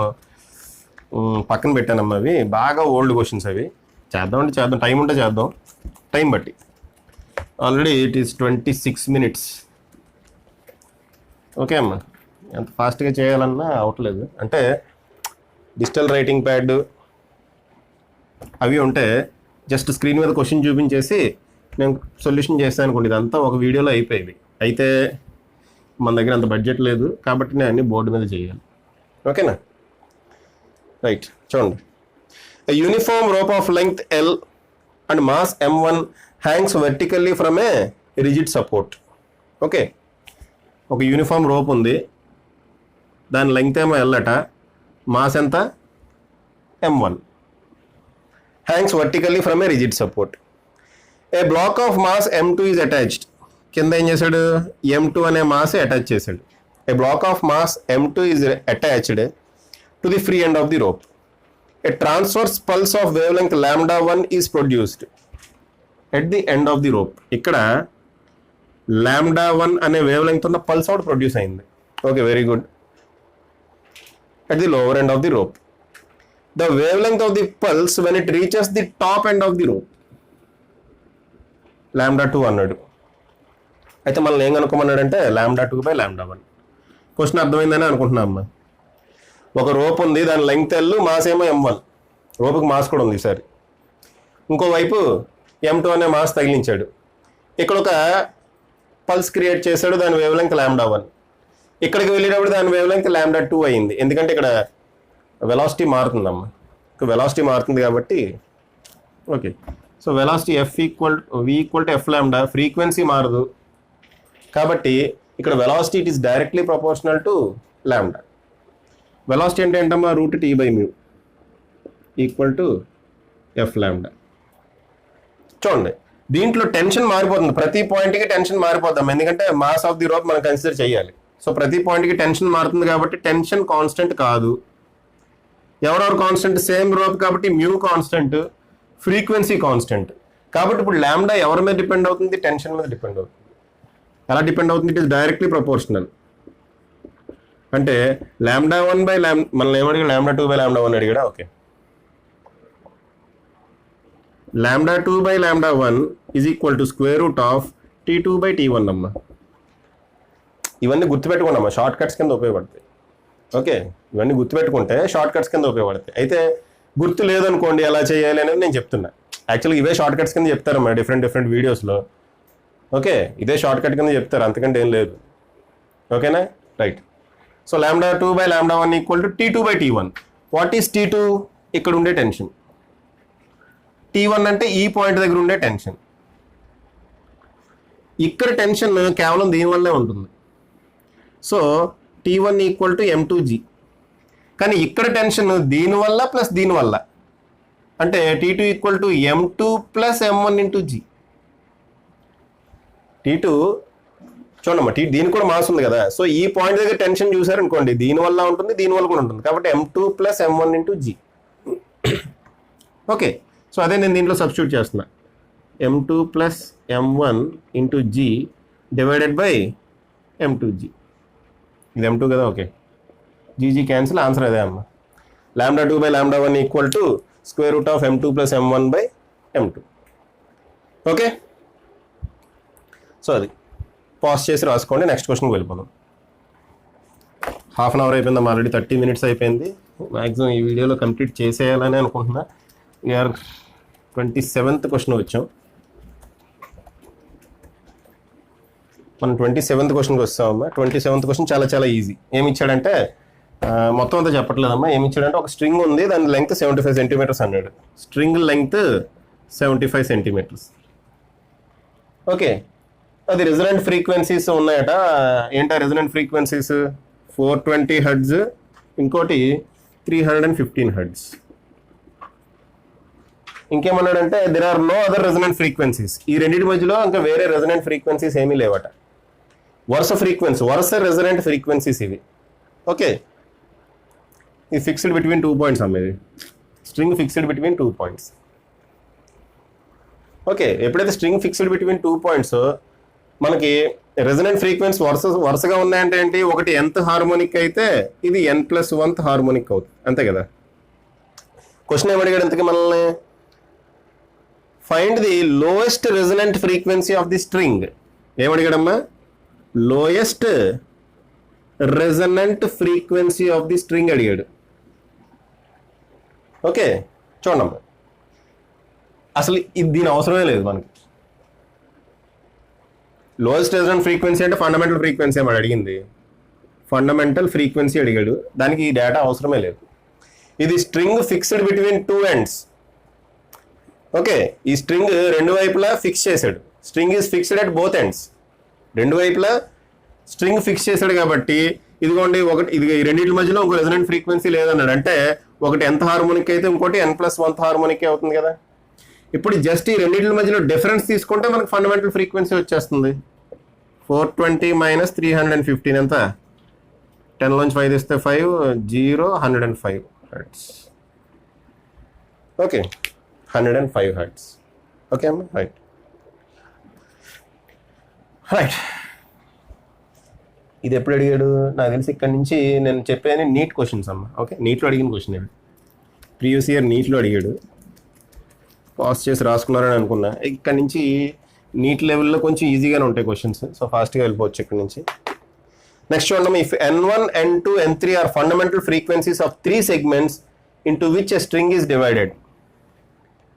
పక్కన పెట్టానమ్మా. అవి బాగా ఓల్డ్ క్వశ్చన్స్. అవి చేద్దామంటే చేద్దాం, టైం ఉంటే చేద్దాం, టైం బట్టి. Already it is 26 minutes. Okay అమ్మా, ఎంత ఫాస్ట్గా చేయాలన్నా అవట్లేదు. అంటే డిజిటల్ రైటింగ్ ప్యాడ్ అవి ఉంటే జస్ట్ స్క్రీన్ మీద క్వశ్చన్ చూపించేసి నేను సొల్యూషన్ చేస్తాను అనుకోండి. ఇదంతా ఒక వీడియోలో అయిపోయేది. అయితే మన దగ్గర అంత బడ్జెట్ లేదు కాబట్టి నేను అన్ని బోర్డు మీద చేయాలి. ఓకేనా, రైట్. చూడండి. A uniform rope of length L and mass M1 hangs vertically from a rigid support. Okay, ఒక యూనిఫామ్ రోప్ ఉంది, దాని లెంగ్త్ ఏమో L అట, మాస్ ఎంత M1, hangs vertically from a rigid support. A block of mass M2 is attached. కింద ఏం చేశాడు? M2 అనే మాస్ అటాచ్ చేశాడు. A block of mass M2 is attached to the free end of the rope. A transverse pulse of wavelength λ1 is produced at the end of the rope. ఇక్కడ λ1 అనే wave length ఉన్న pulse out produce అయింది. Okay, very good. At the lower end of the rope. The wavelength of the pulse when it reaches the top end of the rope. λ2 అన్నాడు. అయితే మనల్ని ఏం కనుక్కోమన్నాడంటే λ2/λ1. Question అర్థమైందని అనుకుంటున్నా అమ్మా. ఒక రోప్ ఉంది, దాని లెంగ్త్ L, మాస్ ఏమో M1. రోప్కి మాస్ కూడా ఉంది ఈసారి. ఇంకోవైపు M2 అనే మాస్ తగిలించాడు. ఇక్కడ ఒక పల్స్ క్రియేట్ చేశాడు, దాని వేవ్ లెంగ్త్ λ1. ఇక్కడికి వెళ్ళేటప్పుడు దాని వేవ్ లెంగ్త్ λ2 అయింది. ఎందుకంటే ఇక్కడ వెలాసిటీ మారుతుందమ్మా. వెలాసిటీ మారుతుంది కాబట్టి. Okay, so velocity v equal to f λ. Frequency మారదు కాబట్టి ఇక్కడ velocity it is directly proportional to λ. Velocity అంటే ఏంటమ్మా? √T/μ equal to f λ. చూడండి, దీంట్లో టెన్షన్ మారిపోతుంది. ప్రతి పాయింట్కి టెన్షన్ మారిపోతాం, ఎందుకంటే మాస్ ఆఫ్ ది రోప్ మనం కన్సిడర్ చేయాలి. సో ప్రతి పాయింట్కి టెన్షన్ మారుతుంది కాబట్టి టెన్షన్ కాన్స్టెంట్ కాదు. ఎవరెవరు కాన్స్టెంట్? సేమ్ రోప్ కాబట్టి మ్యూ కాన్స్టెంట్, ఫ్రీక్వెన్సీ కాన్స్టెంట్. కాబట్టి ఇప్పుడు λ ఎవరి మీద డిపెండ్ అవుతుంది? టెన్షన్ మీద డిపెండ్ అవుతుంది. ఎలా డిపెండ్ అవుతుంది? It is directly proportional. అంటే λ1/λ, మనల్ని ఏమడిగా? λ2/λ1 అడిగాడా? Okay, λ2/λ1 is equal to square root of T2/T1 అమ్మ. ఇవన్నీ గుర్తుపెట్టుకోండి అమ్మా, షార్ట్ కట్స్ కింద ఉపయోగపడతాయి. ఓకే, ఇవన్నీ గుర్తుపెట్టుకుంటే షార్ట్ కట్స్ కింద ఉపయోగపడతాయి. అయితే గుర్తు లేదనుకోండి ఎలా చేయాలి అనేది నేను చెప్తున్నా. యాక్చువల్గా ఇవే షార్ట్ కట్స్ కింద చెప్తారమ్మా డిఫరెంట్ వీడియోస్లో. ఓకే, ఇదే షార్ట్ కట్ కింద చెప్తారు, అంతకంటే ఏం లేదు. ఓకేనా, right. So λ2/λ1 equal to T2/T1. What is T2? ఇక్కడ ఉండే టెన్షన్. T1 అంటే ఈ పాయింట్ దగ్గర ఉండే టెన్షన్. ఇక్కడ టెన్షన్ కేవలం దీనివల్లే ఉంటుంది. So T1 equal to M2G. కానీ ఇక్కడ టెన్షన్ దీనివల్ల ప్లస్ దీనివల్ల, అంటే T2 equal to M2 plus M1 into G. T2 చూడమ్మా, దీనికి కూడా మాస్ ఉంది కదా, సో ఈ పాయింట్ దగ్గర టెన్షన్ చూసారనుకోండి, దీనివల్ల ఉంటుంది, దీనివల్ల కూడా ఉంటుంది, కాబట్టి M2 plus M1 into G. Okay, so అదే నేను దీంట్లో సబ్స్టిట్యూట్ చేస్తున్నా, M2 plus M1 into G divided by M2G. ఇది M2 కదా, ఓకే, GG క్యాన్సిల్, ఆన్సర్ అదే అమ్మ. λ2 by λ1 equal to square root of M2 plus M1 by M2. Okay, so అది pause చేసి రాసుకోండి. నెక్స్ట్ క్వశ్చన్కి వెళ్ళిపోదాం. హాఫ్ అన్ అవర్ అయిపోయిందమ్మా, ఆల్రెడీ 30 minutes అయిపోయింది. మ్యాక్సిమం ఈ వీడియోలో కంప్లీట్ చేసేయాలని అనుకుంటున్నా. వీఆర్ 27th క్వశ్చన్ వచ్చాం. మనం 27th క్వశ్చన్కి వస్తామమ్మా. 27th క్వశ్చన్ చాలా చాలా ఈజీ. ఏమి ఇచ్చాడంటే, మొత్తం అంతా చెప్పట్లేదమ్మా, ఏమి ఇచ్చాడంటే ఒక స్ట్రింగ్ ఉంది, దాని లెంగ్త్ 75 centimeters అన్నాడు. String length 75 centimeters. ఓకే, అది రెజొనెంట్ ఫ్రీక్వెన్సీస్ ఉన్నాయట. ఏంటా రెజొనెంట్ ఫ్రీక్వెన్సీస్? 420 Hz, ఇంకోటి 315 Hz. ఇంకేమన్నాడంటే there are no other resonant frequencies. ఈ రెండింటి మధ్యలో ఇంకా వేరే రెజొనెంట్ ఫ్రీక్వెన్సీస్ ఏమీ లేవట. వరుస రెజొనెంట్ ఫ్రీక్వెన్సీస్ ఇవి. ఓకే, ఇది ఫిక్స్డ్ బిట్వీన్ 2 points అమ్మేది. String fixed between 2 points. Okay, ఎప్పుడైతే స్ట్రింగ్ ఫిక్స్డ్ బిట్వీన్ 2 points, మనకి రెజొనెంట్ ఫ్రీక్వెన్సీ వరుసగా ఉన్నాయంటే ఏంటి? ఒకటి nth హార్మోనిక్ అయితే ఇది n+1th హార్మోనిక్ అవుతుంది, అంతే కదా. క్వశ్చన్ ఏమడిగాడు ఇంతకీ మనల్ని? Find the lowest resonant frequency of the string. ఏమడిగాడమ్మా? Lowest resonant frequency of the string అడిగాడు. ఓకే, చూడమ్మా, అసలు ఇది దీని అవసరమే లేదు మనకి. లోయెస్ట్ రెజొనెంట్ ఫ్రీక్వెన్సీ అంటే ఫండమెంటల్ ఫ్రీక్వెన్సీ ఏమని అడిగింది? ఫండమెంటల్ ఫ్రీక్వెన్సీ అడిగాడు, దానికి ఈ డేటా అవసరమే లేదు. ఇది string fixed between 2 ends. Okay, ఈ స్ట్రింగ్ రెండు వైపులా ఫిక్స్ చేశాడు. String is fixed at both ends. రెండు వైపులా స్ట్రింగ్ ఫిక్స్ చేశాడు కాబట్టి ఇదిగోండి, ఇది ఈ రెండింటి మధ్యలో ఒక రెజొనెంట్ ఫ్రీక్వెన్సీ లేదన్నాడు. అంటే ఒకటి nth హార్మోనిక్ అయితే ఇంకోటి n+1th హార్మోనిక్ అవుతుంది కదా. ఇప్పుడు జస్ట్ ఈ రెండింటి మధ్యలో డిఫరెన్స్ తీసుకుంటే మనకు ఫండమెంటల్ ఫ్రీక్వెన్సీ వచ్చేస్తుంది. 420 మైనస్ 315 ఎంత? 10 లోంచి 5 తీస్తే 5, 0, 105 Hz. Okay, 105 Hz. ఓకే అమ్మా, రైట్. ఇది ఎప్పుడు అడిగాడు? నాకు తెలిసి ఇక్కడ నుంచి నేను చెప్పేది నీట్ క్వశ్చన్స్ అమ్మా. ఓకే, నీట్లో అడిగిన క్వశ్చన్ ఇది. ప్రీవియస్ ఇయర్ నీట్లో అడిగాడు, పాస్ చేసి రాసుకున్నారని అనుకున్నా. ఇక్కడ నుంచి నీట్ లెవెల్లో కొంచెం ఈజీగానే ఉంటాయి క్వశ్చన్స్, సో ఫాస్ట్గా వెళ్ళిపోవచ్చు ఇక్కడ నుంచి. నెక్స్ట్ చూడండి, if n1, n2, n3 are fundamental frequencies of 3 segments into which a string is divided,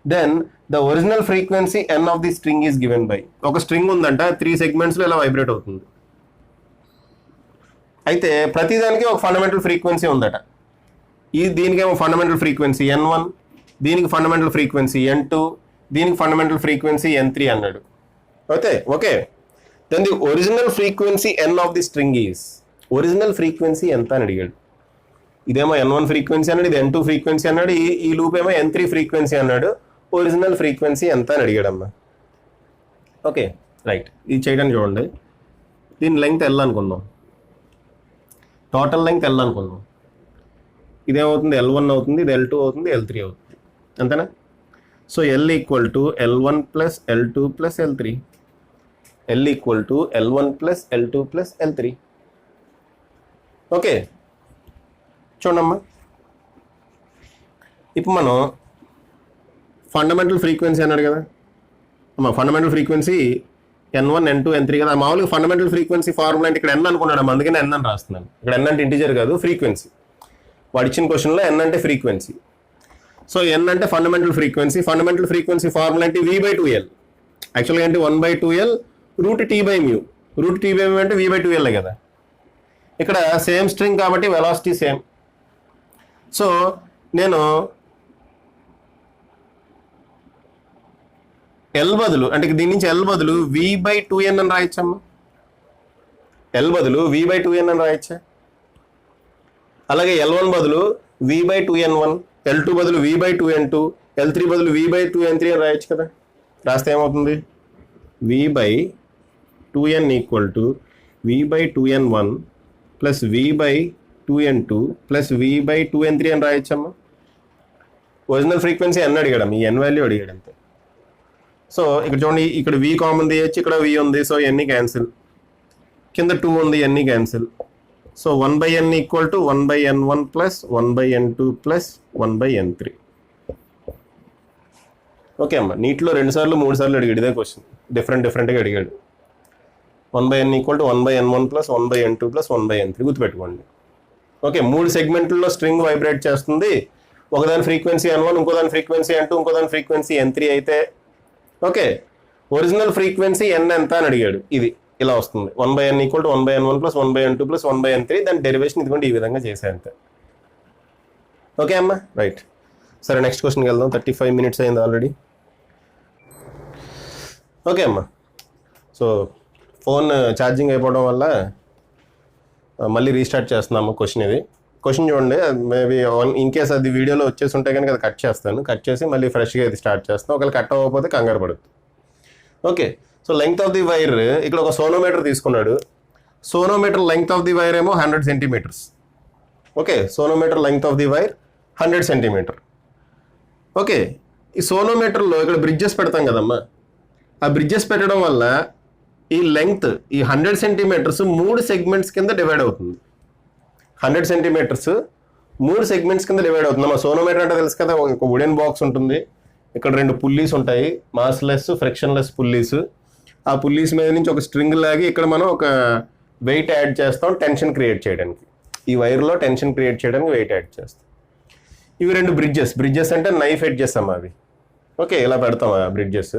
then the original frequency n of the string is given by. ఒక స్ట్రింగ్ ఉందంట, 3 segmentsలో ఇలా వైబ్రేట్ అవుతుంది. అయితే ప్రతిదానికి ఒక ఫండమెంటల్ ఫ్రీక్వెన్సీ ఉందట. దీనికేమో fundamental frequency n1, దీనికి fundamental frequency n2, దీనికి ఫండమెంటల్ ఫ్రీక్వెన్సీ n3 అన్నాడు. Okay, then the original frequency n of the string is. Original frequency ఎంత అని అడిగాడు. ఇదేమో n1 ఫ్రీక్వెన్సీ అన్నాడు, ఇది n2 ఫ్రీక్వెన్సీ అన్నాడు, ఈ లూప్ ఏమో n3 ఫ్రీక్వెన్సీ అన్నాడు. ఒరిజినల్ ఫ్రీక్వెన్సీ ఎంత అని అడిగాడమ్మా. Okay, right. ఇది చేయడానికి చూడండి, దీని లెంగ్త్ L అనుకుందాం, టోటల్ లెంగ్త్ L అనుకుందాం. ఇదేమవుతుంది? L1 అవుతుంది, ఇది L2 అవుతుంది, L3 అవుతుంది, అంతేనా? So L equal to L1 plus L2 plus L3. L equal to L1 plus L2 plus L3. Okay, చూడమ్మా, ఇప్పుడు మనం ఫండమెంటల్ ఫ్రీక్వెన్సీ అన్నాడు కదా అమ్మా. Fundamental frequency n1, n2, n3 కదా. మామూలుగా ఫండమెంటల్ ఫ్రీక్వెన్సీ ఫార్ములా అంటే ఇక్కడ n అనుకున్నాడు, అందుకని n అని రాస్తున్నాను. ఇక్కడ n అంటే ఇంటిజర్ కాదు, ఫ్రీక్వెన్సీ. వాడు ఇచ్చిన క్వశ్చన్లో n అంటే ఫ్రీక్వెన్సీ. సో n అంటే fundamental frequency. Fundamental frequency formula అంటే v/2l. యాక్చువల్గా అంటే 1/2l route t/μ. Route t/μ అంటే v/2l కదా. ఇక్కడ సేమ్ స్ట్రింగ్ కాబట్టి వెలాసిటీ సేమ్. సో నేను L బదులు, అంటే దీని నుంచి L బదులు v/2n అని రాయొచ్చమ్మా. L బదులు v/2n అని రాయొచ్చా? అలాగే L1 బదులు v/2n1, L2 బదులు v/2n2, L3 బదులు V/2N3 అని రాయొచ్చు కదా. రాస్తే ఏమవుతుంది? V/2N equal to V/2N1 plus V/2N2 plus V/2N3 అని రాయొచ్చమ్మా. ఒరిజినల్ ఫ్రీక్వెన్సీ ఎన్ అడిగాడు, ఈ ఎన్ వాల్యూ అడిగాడు అంతే. సో ఇక్కడ చూడండి, ఇక్కడ V కామన్ తీయచ్చు, ఇక్కడ V ఉంది, సో ఎన్ని క్యాన్సిల్, కింద 2 ఉంది, ఎన్ని cancel. So 1/n equal to 1/n1 plus 1/n2 plus 1/n3. Okay అమ్మ, నీటిలో 2 సార్లు 3 సార్లు అడిగాడు ఇదే క్వశ్చన్, డిఫరెంట్గా అడిగాడు. 1/n equal to 1/n1 plus 1/n2 plus 1/n3 గుర్తుపెట్టుకోండి. ఓకే, 3 సెగ్మెంట్లలో స్ట్రింగ్ వైబ్రేట్ చేస్తుంది. ఒకదాని ఫ్రీక్వెన్సీ N1, ఇంకోదాని ఫ్రీక్వెన్సీ N2, ఇంకోదాని ఫ్రీక్వెన్సీ N3 అయితే ఓకే, ఒరిజినల్ ఫ్రీక్వెన్సీ N ఎంత అని అడిగాడు. ఇది ఇలా వస్తుంది, 1/n equal to 1/n1 plus 1/n2 plus 1/n3. దాని డెరివేషన్ ఇదిగోండి ఈ విధంగా చేసే అంతే. ఓకే అమ్మా, రైట్. సరే, నెక్స్ట్ క్వశ్చన్కి వెళ్దాం. 35 minutes అయింది ఆల్రెడీ. ఓకే అమ్మా, సో ఫోన్ ఛార్జింగ్ అయిపోవడం వల్ల మళ్ళీ రీస్టార్ట్ చేస్తున్నాము క్వశ్చన్. ఇది క్వశ్చన్ చూడండి, మేబీ ఇన్ కేస్ అది వీడియోలో వచ్చేసి ఉంటే కనుక అది కట్ చేస్తాను. కట్ చేసి మళ్ళీ ఫ్రెష్గా ఇది స్టార్ట్ చేస్తాను. ఒకవేళ కట్ అవ్వకపోతే కంగారు పడుతుంది. Okay, so length of the wire, ఇక్కడ ఒక సోనోమీటర్ తీసుకున్నాడు. సోనోమీటర్ లెంగ్త్ ఆఫ్ ది వైర్ ఏమో 100 centimeters. Okay, సోనోమీటర్ length of the wire 100 centimeter. Okay, ఈ సోనోమీటర్లో ఇక్కడ బ్రిడ్జెస్ పెడతాం కదమ్మా. ఆ బ్రిడ్జెస్ పెట్టడం వల్ల ఈ లెంగ్త్, ఈ 100 centimeters 3 సెగ్మెంట్స్ కింద డివైడ్ అవుతుంది. 100 centimeters 3 సెగ్మెంట్స్ కింద డివైడ్ అవుతుంది. మా సోనోమీటర్ అంటే తెలుసు కదా, ఒక వుడెన్ బాక్స్ ఉంటుంది, ఇక్కడ 2 పుల్లీస్ ఉంటాయి, మాస్లెస్ ఫ్రిక్షన్లెస్ పుల్లీస్. ఆ పుల్లీస్ మీద నుంచి ఒక స్ట్రింగ్ లాగి ఇక్కడ మనం ఒక వెయిట్ యాడ్ చేస్తాం టెన్షన్ క్రియేట్ చేయడానికి. ఈ వైర్లో టెన్షన్ క్రియేట్ చేయడానికి వెయిట్ యాడ్ చేస్తాం. ఇవి 2 బ్రిడ్జెస్ అంటే నైఫ్ ఎడ్జెస్ అమ్మా అవి. ఓకే, ఇలా పెడతాం ఆ బ్రిడ్జెస్.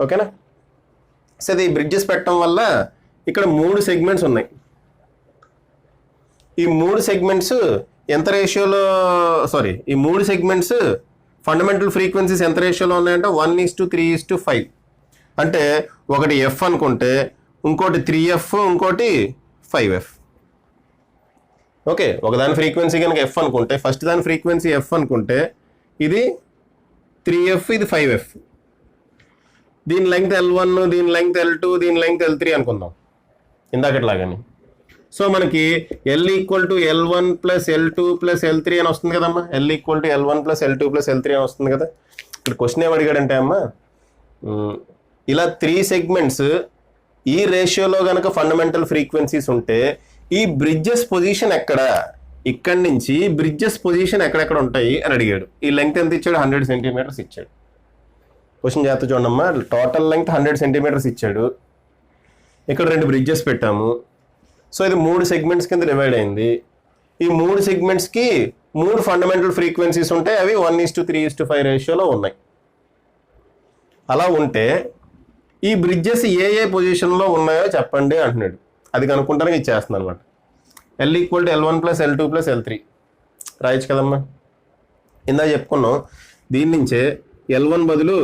ఓకేనా. సో ఇది బ్రిడ్జెస్ పెట్టడం వల్ల ఇక్కడ 3 సెగ్మెంట్స్ ఉన్నాయి. ఈ 3 సెగ్మెంట్స్ ఎంత రేషియోలో, ఈ 3 సెగ్మెంట్స్ ఫండమెంటల్ ఫ్రీక్వెన్సీస్ ఎంత రేషియోలో ఉన్నాయంటే 1:3:5. అంటే ఒకటి F అనుకుంటే ఇంకోటి 3F, ఇంకోటి 5F. ఓకే, ఒకదాని ఫ్రీక్వెన్సీ కనుక F అనుకుంటే, ఫస్ట్ దాని ఫ్రీక్వెన్సీ F అనుకుంటే ఇది 3F, ఇది 5F. దీని లెంగ్త్ L1, దీని లెంగ్త్ L2, దీని లెంగ్త్ L3 అనుకుందాం ఇందాకట్లాగాని. సో మనకి L equal to L1 plus L2 plus L3 అని వస్తుంది కదమ్మా. L equal to L1 plus L2 plus L3 అని వస్తుంది కదా. ఇక్కడ క్వశ్చన్ ఏం అడిగాడంటే అమ్మా, ఇలా 3 సెగ్మెంట్స్ ఈ రేషియోలో కనుక ఫండమెంటల్ ఫ్రీక్వెన్సీస్ ఉంటే ఈ బ్రిడ్జెస్ పొజిషన్ ఎక్కడ, ఇక్కడి నుంచి బ్రిడ్జెస్ పొజిషన్ ఎక్కడెక్కడ ఉంటాయి అని అడిగాడు. ఈ లెంగ్త్ ఎంత ఇచ్చాడు? 100 centimeters ఇచ్చాడు. క్వశ్చన్ చేస్తా చూడమ్మా, టోటల్ లెంగ్త్ 100 centimeters ఇచ్చాడు. ఇక్కడ 2 బ్రిడ్జెస్ పెట్టాము. సో ఇది 3 సెగ్మెంట్స్ కింద డివైడ్ అయింది. ఈ 3 సెగ్మెంట్స్కి 3 ఫండమెంటల్ ఫ్రీక్వెన్సీస్ ఉంటాయి. అవి 1:3:5 రేషియోలో ఉన్నాయి. అలా ఉంటే ఈ బ్రిడ్జెస్ ఏ పొజిషన్లో ఉన్నాయో చెప్పండి అంటున్నాడు. అది కనుక్కుంటానికి ఇచ్చేస్తున్నాను అనమాట. L equal to L1 plus L2 plus L3 రాయొచ్చు కదమ్మా. ఇందా చెప్పుకున్నాం, దీని నుంచే L1 బదులు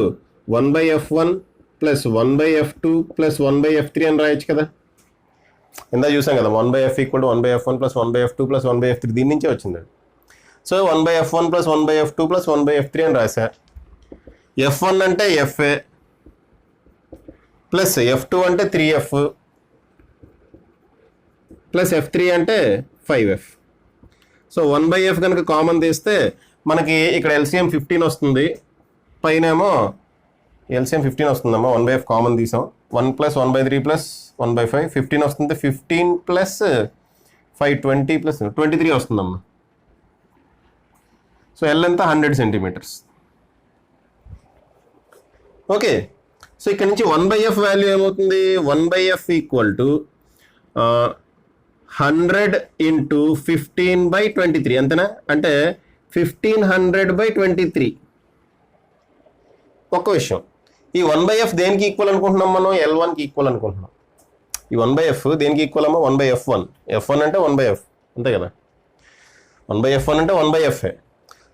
1/F1 plus 1/F2 plus 1/F3 అని రాయొచ్చు కదా. ఇందా చూసాం కదా, 1/F equal to 1/F1 plus 1/F2 plus 1/F3, దీని నుంచే వచ్చింది. So 1/F1 plus 1/F2 plus 1/F3 అని రాశా. F1 అంటే FA ప్లస్ F2 అంటే 3F ప్లస్ F3 అంటే 5F. సో 1/F కనుక కామన్ తీస్తే మనకి ఇక్కడ LCM 15 వస్తుంది, పైన ఏమో LCM 15 వస్తుందమ్మా. 1/F కామన్ తీసాం, 1 ప్లస్ 1/3 ప్లస్ 1/5 15 వస్తుంది. 15 ప్లస్ 5 20 ప్లస్ 23 వస్తుందమ్మా. సో L ఎంత? 100 centimeters. ఓకే, సో ఇక్కడ నుంచి 1/F వాల్యూ ఏమవుతుంది? 1/F ఈక్వల్ టు 100 ఇంటూ 15/23 అంతేనా? అంటే 1500/23. ఒక్క విషయం, ఈ 1/F దేనికి ఈక్వల్ అనుకుంటున్నాం మనం? L1కి ఈక్వల్ అనుకుంటున్నాం. ఈ 1/F దేనికి ఈక్వల్ అమ్మా? 1/F1. F1 అంటే 1/F అంతే కదా. 1/F1 అంటే 1/F.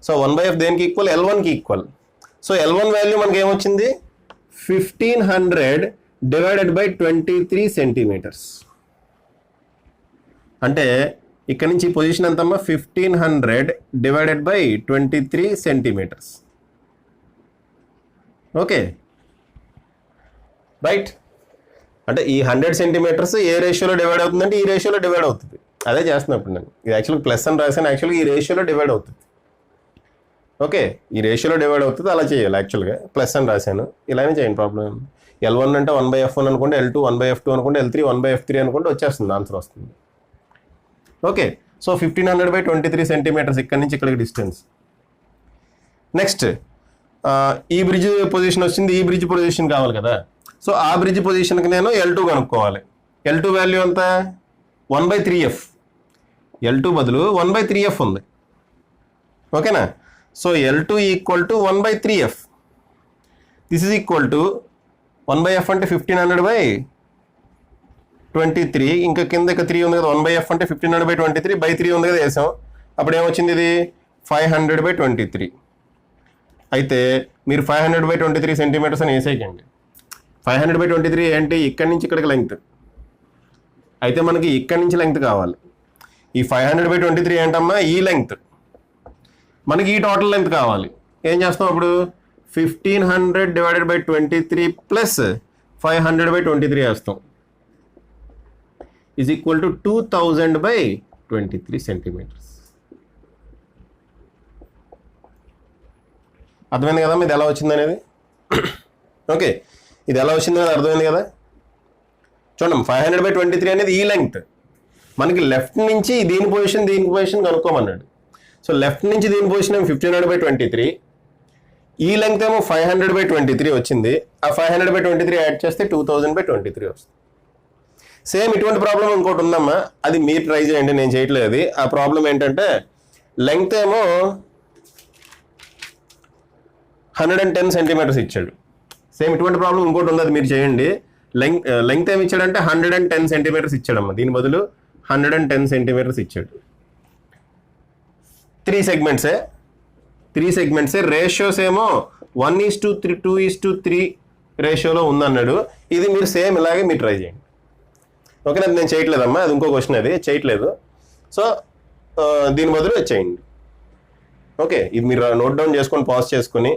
సో 1/F దేనికి ఈక్వల్? L1కి ఈక్వల్. సో L1 వాల్యూ మనకి ఏమొచ్చింది? 1500 డివైడెడ్ బై 23 centimeters. అంటే ఇక్కడ నుంచి పొజిషన్ ఎంతమ్మా? 1500 divided by 23 centimeters. Okay right. అంటే ఈ 100 సెంటీమీటర్స్ ఏ రేషియోలో డివైడ్ అవుతుందంటే ఈ రేషియోలో డివైడ్ అవుతుంది. అదే చేస్తున్నప్పుడు నేను ఇది యాక్చువల్గా ప్లస్ అని రాశాను, యాక్చువల్గా ఈ రేషియోలో డివైడ్ అవుతుంది. ఓకే ఈ రేషియోలో డివైడ్ అవుతుంది, అలా చేయాలి. యాక్చువల్గా ప్లస్ అని రాశాను, ఇలానే చేయండి. ప్రాబ్లం L1 అంటే 1/f1 అనుకోండి, L2 1/f2 అనుకోండి, L3 1/f3 అనుకోండి, వచ్చేస్తుంది ఆన్సర్ వస్తుంది. ఓకే సో 1500/23 సెంటీమీటర్స్ ఇక్కడ నుంచి ఇక్కడికి డిస్టెన్స్. నెక్స్ట్ ఈ బ్రిడ్జ్ పొజిషన్ వచ్చింది, ఈ బ్రిడ్జ్ పొజిషన్ కావాలి కదా. సో ఆ బ్రిడ్జ్ పొజిషన్కి నేను L2 కనుక్కోవాలి. L2 వాల్యూ ఎంత 1/3f. L2 బదులు 1/3f ఉంది. ఓకేనా. So L2 equal to 1/3f. This is equal to 1/f అంటే 1500/23, ఇంకా కింద 3 ఉంది కదా. 1/f అంటే 1500/23/3 ఉంది కదా, వేసాం. అప్పుడు ఏమొచ్చింది, ఇది 500/23. అయితే మీరు 500/23 సెంటీమీటర్స్ అని వేసేయండి. 500/23 ఏంటి, ఇక్కడి నుంచి ఇక్కడికి లెంగ్త్. అయితే మనకి ఇక్కడి నుంచి లెంగ్త్ కావాలి. ఈ 500/23 ఏంటమ్మా, ఈ లెంగ్త్. మనకి ఈ టోటల్ లెంగ్త్ కావాలి. ఏం చేస్తాం అప్పుడు, 1500/23 ప్లస్ 500/23 వేస్తాం, ఈజ్ ఈక్వల్ టు 2000/23 సెంటీమీటర్స్. అర్థమైంది కదా ఇది ఎలా వచ్చింది అనేది. ఓకే ఇది ఎలా వచ్చింది అనేది అర్థమైంది కదా. చూడండి 500/23 అనేది ఈ లెంగ్త్. మనకి లెఫ్ట్ నుంచి దీని పొజిషన్ కనుక్కోమన్నాడు. సో లెఫ్ట్ నుంచి దీని పొజిషన్ ఏమో 1500/23, ఈ లెంగ్త్ ఏమో 500/23 వచ్చింది. ఆ 500/23 యాడ్ చేస్తే 2000/23 వస్తుంది. సేమ్ ఇటువంటి ప్రాబ్లం ఇంకోటి ఉందమ్మా, అది మీరు ట్రై చేయండి, నేను చేయట్లేదు అది. ఆ ప్రాబ్లం ఏంటంటే లెంగ్త్ ఏమో 110 సెంటీమీటర్స్ ఇచ్చాడు. సేమ్ ఇటువంటి ప్రాబ్లం ఇంకోటి ఉంది, అది మీరు చేయండి. లెంగ్త్ ఏమి ఇచ్చాడంటే 110 సెంటీమీటర్స్ ఇచ్చాడమ్మా. దీని బదులు 110 సెంటీమీటర్స్ ఇచ్చాడు. 3 సెగ్మెంట్సే. రేషియోస్ ఏమో 1:3, 2:3 రేషియోలో ఉందన్నాడు. ఇది మీరు సేమ్ ఇలాగే మీరు ట్రై చేయండి. ఓకేనా, నేను చేయట్లేదమ్మా, అది ఇంకో క్వశ్చన్, అది చేయట్లేదు. సో దీని బదులు చేయండి. ఓకే ఇది మీరు నోట్ డౌన్ చేసుకొని పాజ్ చేసుకొని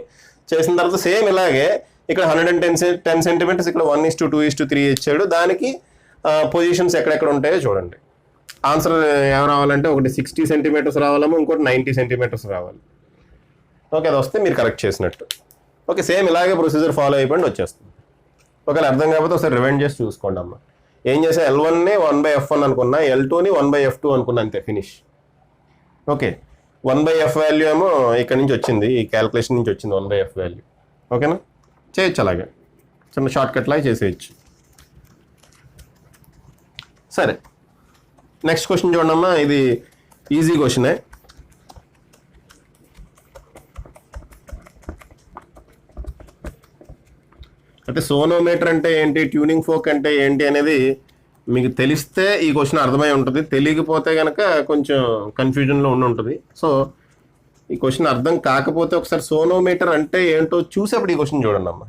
చేసిన తర్వాత సేమ్ ఇలాగే ఇక్కడ 110 సెంటీమీటర్స్, ఇక్కడ 1:2, 2:3 ఇచ్చాడు. దానికి పొజిషన్స్ ఎక్కడెక్కడ ఉంటాయో చూడండి. ఆన్సర్ ఏం రావాలంటే ఒకటి 60 సెంటీమీటర్స్ రావాలేమో, ఇంకోటి 90 సెంటీమీటర్స్ రావాలి. ఓకే అది వస్తే మీరు కరెక్ట్ చేసినట్టు. ఓకే సేమ్ ఇలాగే ప్రొసీజర్ ఫాలో అయిపోయింది, వచ్చేస్తుంది. ఒకవేళ అర్థం కాకపోతే ఒకసారి రివైండ్ చేసి చూసుకోండి అమ్మా. ఏం చేసా, L1ని 1/f1 అనుకున్నా, L2ని 1/f2 అనుకున్నా, అంతే ఫినిష్. ఓకే 1/f వాల్యూ ఏమో ఇక్కడ నుంచి వచ్చింది, ఈ క్యాలిక్యులేషన్ నుంచి వచ్చింది 1/f వాల్యూ. ఓకేనా, చేయొచ్చు అలాగే, చిన్న షార్ట్ కట్ లాగా చేసేయచ్చు. సరే నెక్స్ట్ క్వశ్చన్ చూడమ్మా, ఇది ఈజీ క్వశ్చనే. అంటే సోనోమీటర్ అంటే ఏంటి, ట్యూనింగ్ ఫోక్ అంటే ఏంటి అనేది మీకు తెలిస్తే ఈ క్వశ్చన్ అర్థమై ఉంటుంది. తెలియకపోతే కనుక కొంచెం కన్ఫ్యూజన్లో ఉంటుంది. సో ఈ క్వశ్చన్ అర్థం కాకపోతే ఒకసారి సోనోమీటర్ అంటే ఏంటో చూసి అప్పుడు ఈ క్వశ్చన్ చూడండి అమ్మ.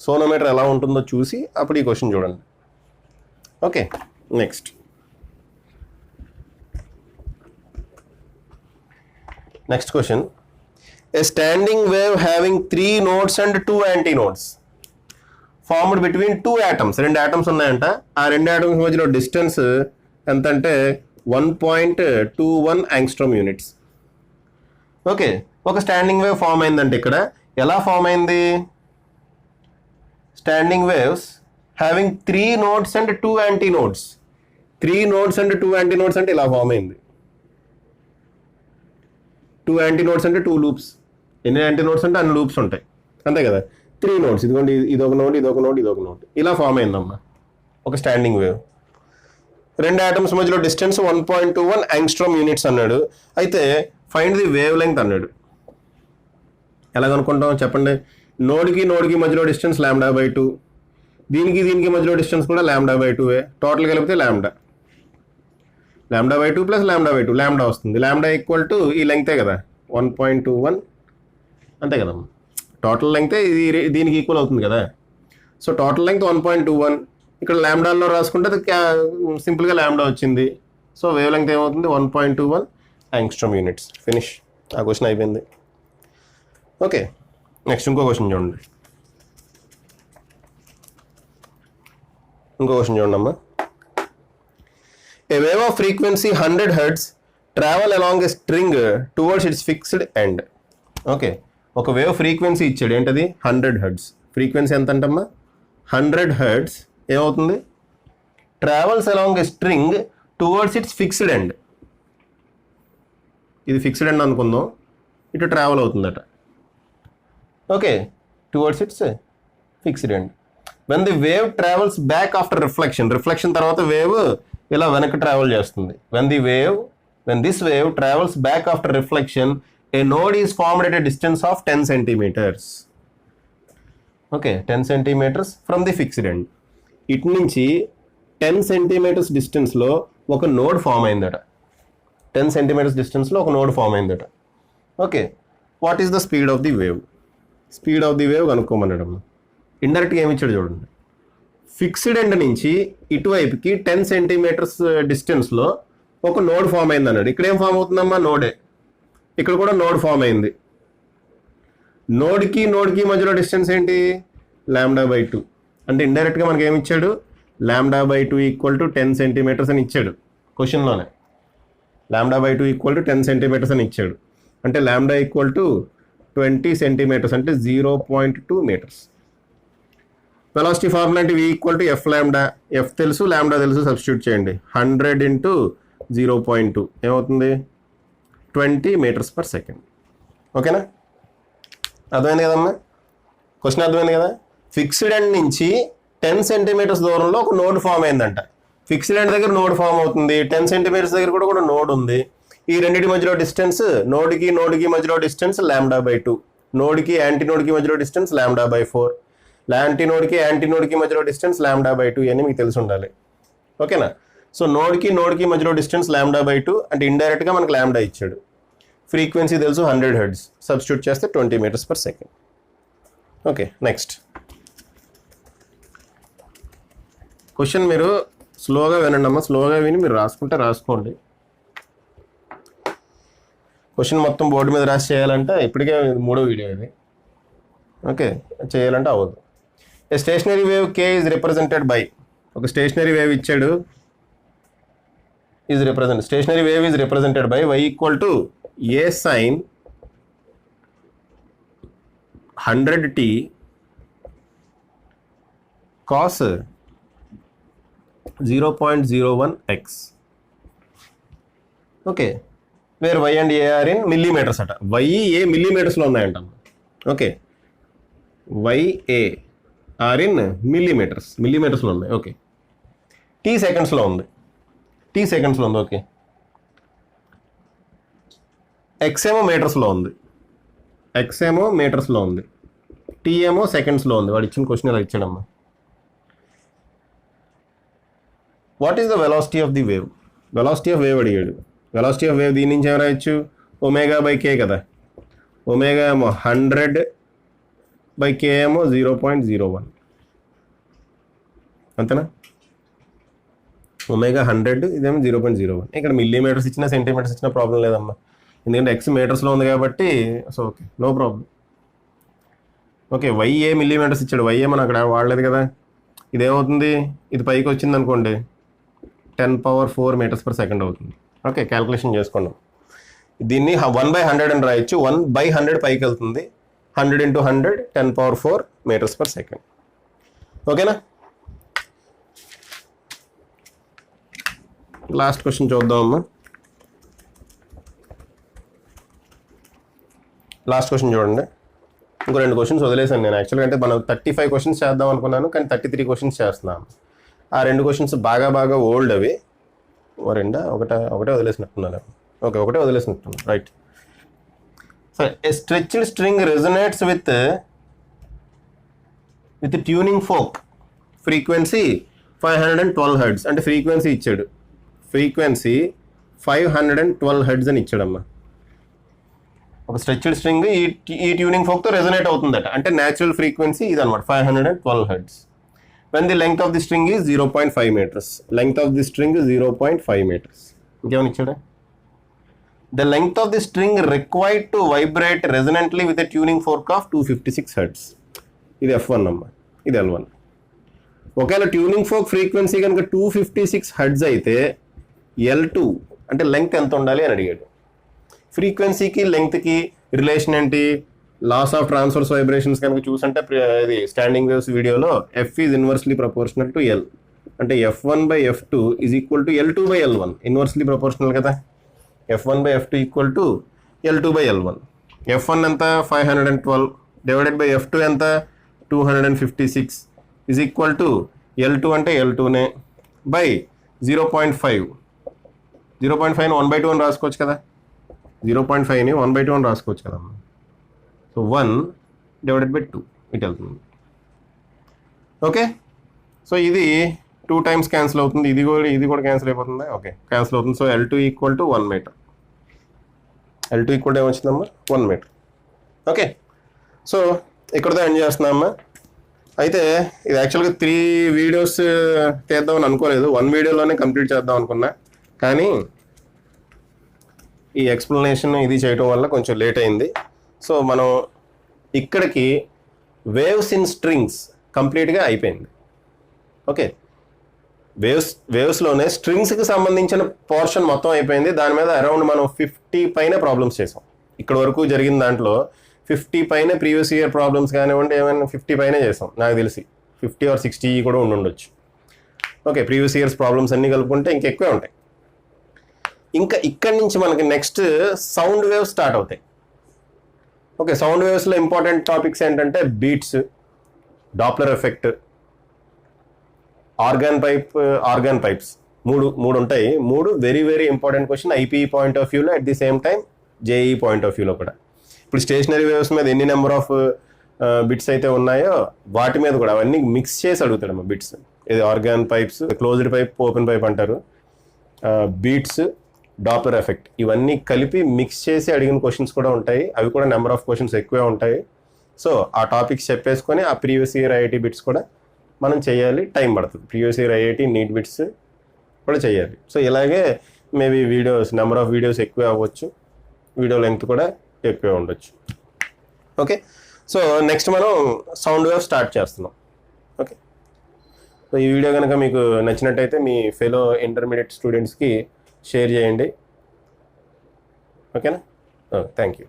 సోనోమీటర్ ఎలా ఉంటుందో చూసి అప్పుడు ఈ క్వశ్చన్ చూడండి. Okay next question. A standing wave having 3 nodes and 2 antinodes formed between 2 atoms. 2 atoms ఉన్నాయంట. ఆ 2 atoms మధ్యలో డిస్టెన్స్ ఎంత అంటే 1.21 angstrom units. ఓకే ఒక స్టాండింగ్ వేవ్ ఫామ్ అయిందంటే ఇక్కడ ఎలా ఫామ్ అయింది, standing waves having 3 nodes and 2 antinodes. 3 nodes and 2 antinodes అంటే ఇలా ఫామ్ అయింది. 2 antinodes అంటే 2 లూప్స్. ఎన్ని యాంటీనోడ్స్ అంటే అన్ని లూప్స్ ఉంటాయి, అంతే కదా. 3 nodes, ఇదిగోండి ఇదొక నోడ్, ఇదొక నోడ్, ఇదొక నోడ్, ఇలా ఫామ్ అయిందమ్మా ఒక స్టాండింగ్ వేవ్. 2 atoms మధ్యలో డిస్టెన్స్ 1.21 angstrom units అన్నాడు. అయితే ఫైండ్ ది వేవ్ లెంగ్త్ అన్నాడు. ఎలా కనుక్కుంటాం చెప్పండి. నోడ్కి మధ్యలో డిస్టెన్స్ λ/2, దీనికి మధ్యలో డిస్టెన్స్ కూడా λ/2. టోటల్ కలిపితే λ/2 ప్లస్ λ/2 లాంబ్డా వస్తుంది. లాంబ్డా ఈక్వల్ టు ఈ లెంగ్తే కదా 1.21, అంతే కదమ్మా. టోటల్ లెంగ్తే ఇది దీనికి ఈక్వల్ అవుతుంది కదా. సో టోటల్ లెంగ్త్ 1.21, ఇక్కడ లాంబ్డాల్లో రాసుకుంటే అది సింపుల్గా లాంబ్డా వచ్చింది. సో వేవ్ లెంగ్త్ ఏమవుతుంది 1.21 angstrom units. ఫినిష్, ఆ క్వశ్చన్ అయిపోయింది. ఓకే నెక్స్ట్ ఇంకో క్వశ్చన్ చూడండి. ఇంకో క్వశ్చన్ చూడండి అమ్మా. A wave of frequency 100 hertz travel along a string towards its fixed end. Okay, ఒక వేవ్ ఫ్రీక్వెన్సీ ఇచ్చాడు, ఏంటది 100 హెర్ట్జ్. ఫ్రీక్వెన్సీ ఎంత అంటమ్మా 100 హెర్ట్జ్. ఏమవుతుంది, travels along a string towards its fixed end. ఇది ఫిక్స్డ్ ఎండ్ అనుకుందాం, ఇటు ట్రావెల్ అవుతుందట. Okay, towards its fixed end. When the wave travels back after reflection, reflection తర్వాత వేవ్ ఇలా వెనక్కి ట్రావెల్ చేస్తుంది. When this wave travels back after reflection a node is formed at a distance of 10 centimetres. Okay, 10 centimetres from the fixed end. ఇటు నుంచి 10 centimetres డిస్టెన్స్లో ఒక node form అయిందట. 10 centimetres డిస్టెన్స్లో ఒక నోడ్ ఫామ్ అయిందట. Okay, what is the speed of the wave? Speed of the wave కనుక్కోమన్నాడు. ఇండైరెక్ట్గా ఏమి ఇచ్చాడు చూడండి. ఫిక్స్డ్ ఎండ్ నుంచి ఇటువైపుకి 10 సెంటీమీటర్స్ డిస్టెన్స్లో ఒక నోడ్ ఫామ్ అయింది అన్నాడు. ఇక్కడ ఏం ఫామ్ అవుతుందమ్మా, నోడే. ఇక్కడ కూడా నోడ్ ఫామ్ అయింది. నోడ్కి మధ్యలో డిస్టెన్స్ ఏంటి, λ/2. అంటే ఇండైరెక్ట్గా మనకి ఏమి ఇచ్చాడు, λ/2 ఈక్వల్ టు 10 సెంటీమీటర్స్ అని ఇచ్చాడు క్వశ్చన్లోనే. λ/2 ఈక్వల్ టు 10 సెంటీమీటర్స్ అని ఇచ్చాడు. అంటే λ ఈక్వల్ టు 20 సెంటీమీటర్స్, అంటే 0.2 మీటర్స్. వెలాసిటీ ఫార్ములా అంటే v equal to f λ. f తెలుసు, λ తెలుసు, సబ్స్టిట్యూట్ చేయండి. 100 ఇంటూ 0.2 ఏమవుతుంది, 20 మీటర్స్ పర్ సెకండ్. ఓకేనా, అర్థమైంది కదమ్మా, క్వశ్చన్ అర్థమైంది కదా. ఫిక్స్డ్ ఎండ్ నుంచి 10 సెంటీమీటర్స్ దూరంలో ఒక నోడ్ ఫామ్ అయిందంట. ఫిక్స్డ్ ఎండ్ దగ్గర నోడ్ ఫామ్ అవుతుంది, 10 సెంటీమీటర్స్ దగ్గర కూడా నోడ్ ఉంది. ఈ రెండింటి మధ్యలో డిస్టెన్స్, నోడ్కి మధ్యలో డిస్టెన్స్ λ/2, నోడ్కి యాంటీనోడ్కి మధ్యలో డిస్టెన్స్ λ/4, యాంటీనోడ్కి మధ్యలో డిస్టెన్స్ λ/2 అని మీకు తెలిసి ఉండాలి. ఓకేనా, సో నోడ్కి మధ్యలో డిస్టెన్స్ λ/2 అంటే ఇండైరెక్ట్గా మనకు λ ఇచ్చాడు. ఫ్రీక్వెన్సీ తెలుసు 100 హెర్ట్జ్, సబ్స్టిట్యూట్ చేస్తే 20 metres per second. Okay, next question మీరు స్లోగా వినండి అమ్మా. స్లోగా విని మీరు రాసుకుంటే రాసుకోండి. క్వశ్చన్ మొత్తం బోర్డు మీద రాసి చేయాలంటే ఇప్పటికే 3వ వీడియో ఇది. ఓకే, చేయాలంటే అవ్వదు. ఏ స్టేషనరీ వేవ్ కే ఈజ్ రిప్రజెంటెడ్ బై, ఒక స్టేషనరీ వేవ్ ఇచ్చాడు, stationary wave is represented by y equal to a sin 100t cos 0.01x. Okay, where y and a are in millimetres అట. y a మిల్లీమీటర్స్లో ఉన్నాయంట. Okay, y a are in మిల్లీమీటర్స్లో ఉన్నాయి. Okay, t సెకండ్స్లో ఉంది. Okay, x ఏమో మీటర్స్లో ఉంది, t ఏమో సెకండ్స్లో ఉంది. వాడు ఇచ్చిన క్వశ్చన్ ఇలా ఇచ్చాడమ్మా. What is the velocity of the wave? Velocity of wave అడిగాడు. వెలాసిటీ ఆఫ్ వేవ్ దీని నుంచి ఏం రాయొచ్చు, ω/k కదా. ఒమేగా ఏమో 100/k ఏమో 0.01, అంతేనా. ఒమేగా 100, ఇదేమో 0.01. ఇక్కడ మిల్లీమీటర్స్ ఇచ్చినా సెంటీమీటర్స్ ఇచ్చినా ప్రాబ్లం లేదమ్మా, ఎందుకంటే x మీటర్స్లో ఉంది కాబట్టి. So okay, no problem. Okay, y ఏ మిల్లీమీటర్స్ ఇచ్చాడు, y ఏ మనం అక్కడ వాడలేదు కదా. ఇదేమవుతుంది, ఇది పైకి వచ్చింది అనుకోండి 10⁻⁴ మీటర్స్ పర్ సెకండ్ అవుతుంది. ఓకే, క్యాల్కులేషన్ చేసుకోండి. దీన్ని 1/100 అని రాయొచ్చు. 1/100 పైకి వెళ్తుంది, 100 × 100 10⁻⁴ మీటర్స్ పర్ సెకండ్. ఓకేనా, లాస్ట్ క్వశ్చన్ చూద్దామమ్మా. లాస్ట్ క్వశ్చన్ చూడండి. ఇంకో 2 క్వశ్చన్స్ వదిలేసాను నేను. యాక్చువల్గా అంటే మనం 35 క్వశ్చన్స్ చేద్దాం అనుకున్నాను, కానీ 33 క్వశ్చన్స్ చేస్తున్నాను. ఆ 2 క్వశ్చన్స్ బాగా ఓల్డ్ అవి. ఒకటే వదిలేసినట్టున్నాను. ఓకే, ఒకటే వదిలేసినట్టున్నాను. రైట్. సరే, a stretched string resonates with tuning fork, frequency 512 hertz. అంటే ఫ్రీక్వెన్సీ ఇచ్చాడు, ఫ్రీక్వెన్సీ 512 హెర్ట్జ్ అని ఇచ్చాడమ్మా. ఒక స్ట్రెచ్డ్ స్ట్రింగ్ ఈ ట్యూనింగ్ ఫోక్తో రెజొనేట్ అవుతుందట. అంటే న్యాచురల్ ఫ్రీక్వెన్సీ ఇది అనమాట, 512 hertz. When the length of the string is 0.5 metres. Length of the string 0.5 metres. ఇంకేమైనా ఇచ్చాడా? The length of the string required to vibrate resonantly with a tuning fork of 256 hertz. ఇది F1 అమ్మా, ఇది L1. ఒకవేళ tuning fork frequency కనుక 256 hertz అయితే L2 అంటే length ఎంత ఉండాలి అని అడిగాడు. ఫ్రీక్వెన్సీకి లెంగ్త్కి రిలేషన్ ఏంటి? లాస్ ఆఫ్ ట్రాన్స్వర్స్ వైబ్రేషన్స్ కనుక చూసంటే ఇది స్టాండింగ్ వేవ్స్ వీడియోలో F is inversely proportional to L, అంటే F1/F2 is equal to L2/L1, inversely proportional కదా. F1/F2 equal to L2/L1. F1 ఎంత 512 డివైడెడ్ బై F2 ఎంత 256 ఈజ్ ఈక్వల్ టు L2 అంటే L2నే by 0.5. 0.5ని 1/2 అని రాసుకోవచ్చు కదా. 0.5ని 1/2 అని రాసుకోవచ్చు కదా. సో 1 డివైడెడ్ బై 2 ఇటు వెళ్తుంది. ఓకే, సో ఇది 2 టైమ్స్ క్యాన్సిల్ అవుతుంది, ఇది కూడా క్యాన్సిల్ అయిపోతుంది. ఓకే, క్యాన్సిల్ అవుతుంది. So L2 equal to 1 metre. L2 equal to ఏమొచ్చిందమ్మా 1 మీటర్. ఓకే, సో ఇక్కడతో ఎండ్ చేస్తున్నామమ్మా. అయితే ఇది యాక్చువల్గా 3 వీడియోస్ చేద్దామని అనుకోలేదు, 1 వీడియోలోనే కంప్లీట్ చేద్దాం అనుకున్నా. కానీ ఈ ఎక్స్ప్లెనేషన్ ఇది చేయడం వల్ల కొంచెం లేట్ అయింది. సో మనం ఇక్కడికి వేవ్స్ ఇన్ స్ట్రింగ్స్ కంప్లీట్గా అయిపోయింది. ఓకే, వేవ్స్లోనే స్ట్రింగ్స్కి సంబంధించిన పోర్షన్ మొత్తం అయిపోయింది. దాని మీద అరౌండ్ మనం 50 పైన ప్రాబ్లమ్స్ చేసాం. ఇక్కడ వరకు జరిగిన దాంట్లో 50 పైన ప్రీవియస్ ఇయర్ ప్రాబ్లమ్స్ కానివ్వండి, ఏమైనా 50 పైనే చేసాం నాకు తెలిసి. 50 or 60 కూడా ఉండొచ్చు. ఓకే, ప్రీవియస్ ఇయర్స్ ప్రాబ్లమ్స్ అన్నీ కలుపుకుంటే ఇంకెక్కువే ఉంటాయి. ఇంకా ఇక్కడి నుంచి మనకి నెక్స్ట్ సౌండ్ వేవ్స్ స్టార్ట్ అవుతాయి. ఓకే, సౌండ్ వేవ్స్లో ఇంపార్టెంట్ టాపిక్స్ ఏంటంటే beats, Doppler effect, organ pipes, మూడు ఉంటాయి. 3 very very important question IPE point of వ్యూలో, at the same time JEE point of వ్యూలో కూడా. ఇప్పుడు స్టేషనరీ వేవ్స్ మీద ఎన్ని నెంబర్ ఆఫ్ బిట్స్ అయితే ఉన్నాయో వాటి మీద కూడా అవన్నీ మిక్స్ చేసి అడుగుతాడమ్మా బిట్స్. ఇది organ pipes, closed pipe, open pipe అంటారు, బీట్స్, డాప్లర్ ఎఫెక్ట్, ఇవన్నీ కలిపి మిక్స్ చేసి అడిగిన క్వశ్చన్స్ కూడా ఉంటాయి. అవి కూడా నెంబర్ ఆఫ్ క్వశ్చన్స్ ఎక్కువే ఉంటాయి. సో ఆ టాపిక్స్ చెప్పేసుకొని ఆ ప్రీవియస్ ఇయర్ ఐఐటి బిట్స్ కూడా మనం చేయాలి, టైం పడుతుంది. Previous year IIT NEET bits కూడా చేయాలి. సో ఇలాగే maybe videos number of videos ఎక్కువే అవ్వచ్చు, వీడియో లెంగ్త్ కూడా ఎక్కువే ఉండొచ్చు. ఓకే, సో నెక్స్ట్ మనం సౌండ్ వేవ్ స్టార్ట్ చేస్తున్నాం. ఓకే, సో ఈ వీడియో కనుక మీకు నచ్చినట్టయితే మీ ఫెలో ఇంటర్మీడియట్ స్టూడెంట్స్కి షేర్ చేయండి. ఓకేనా? Thank you.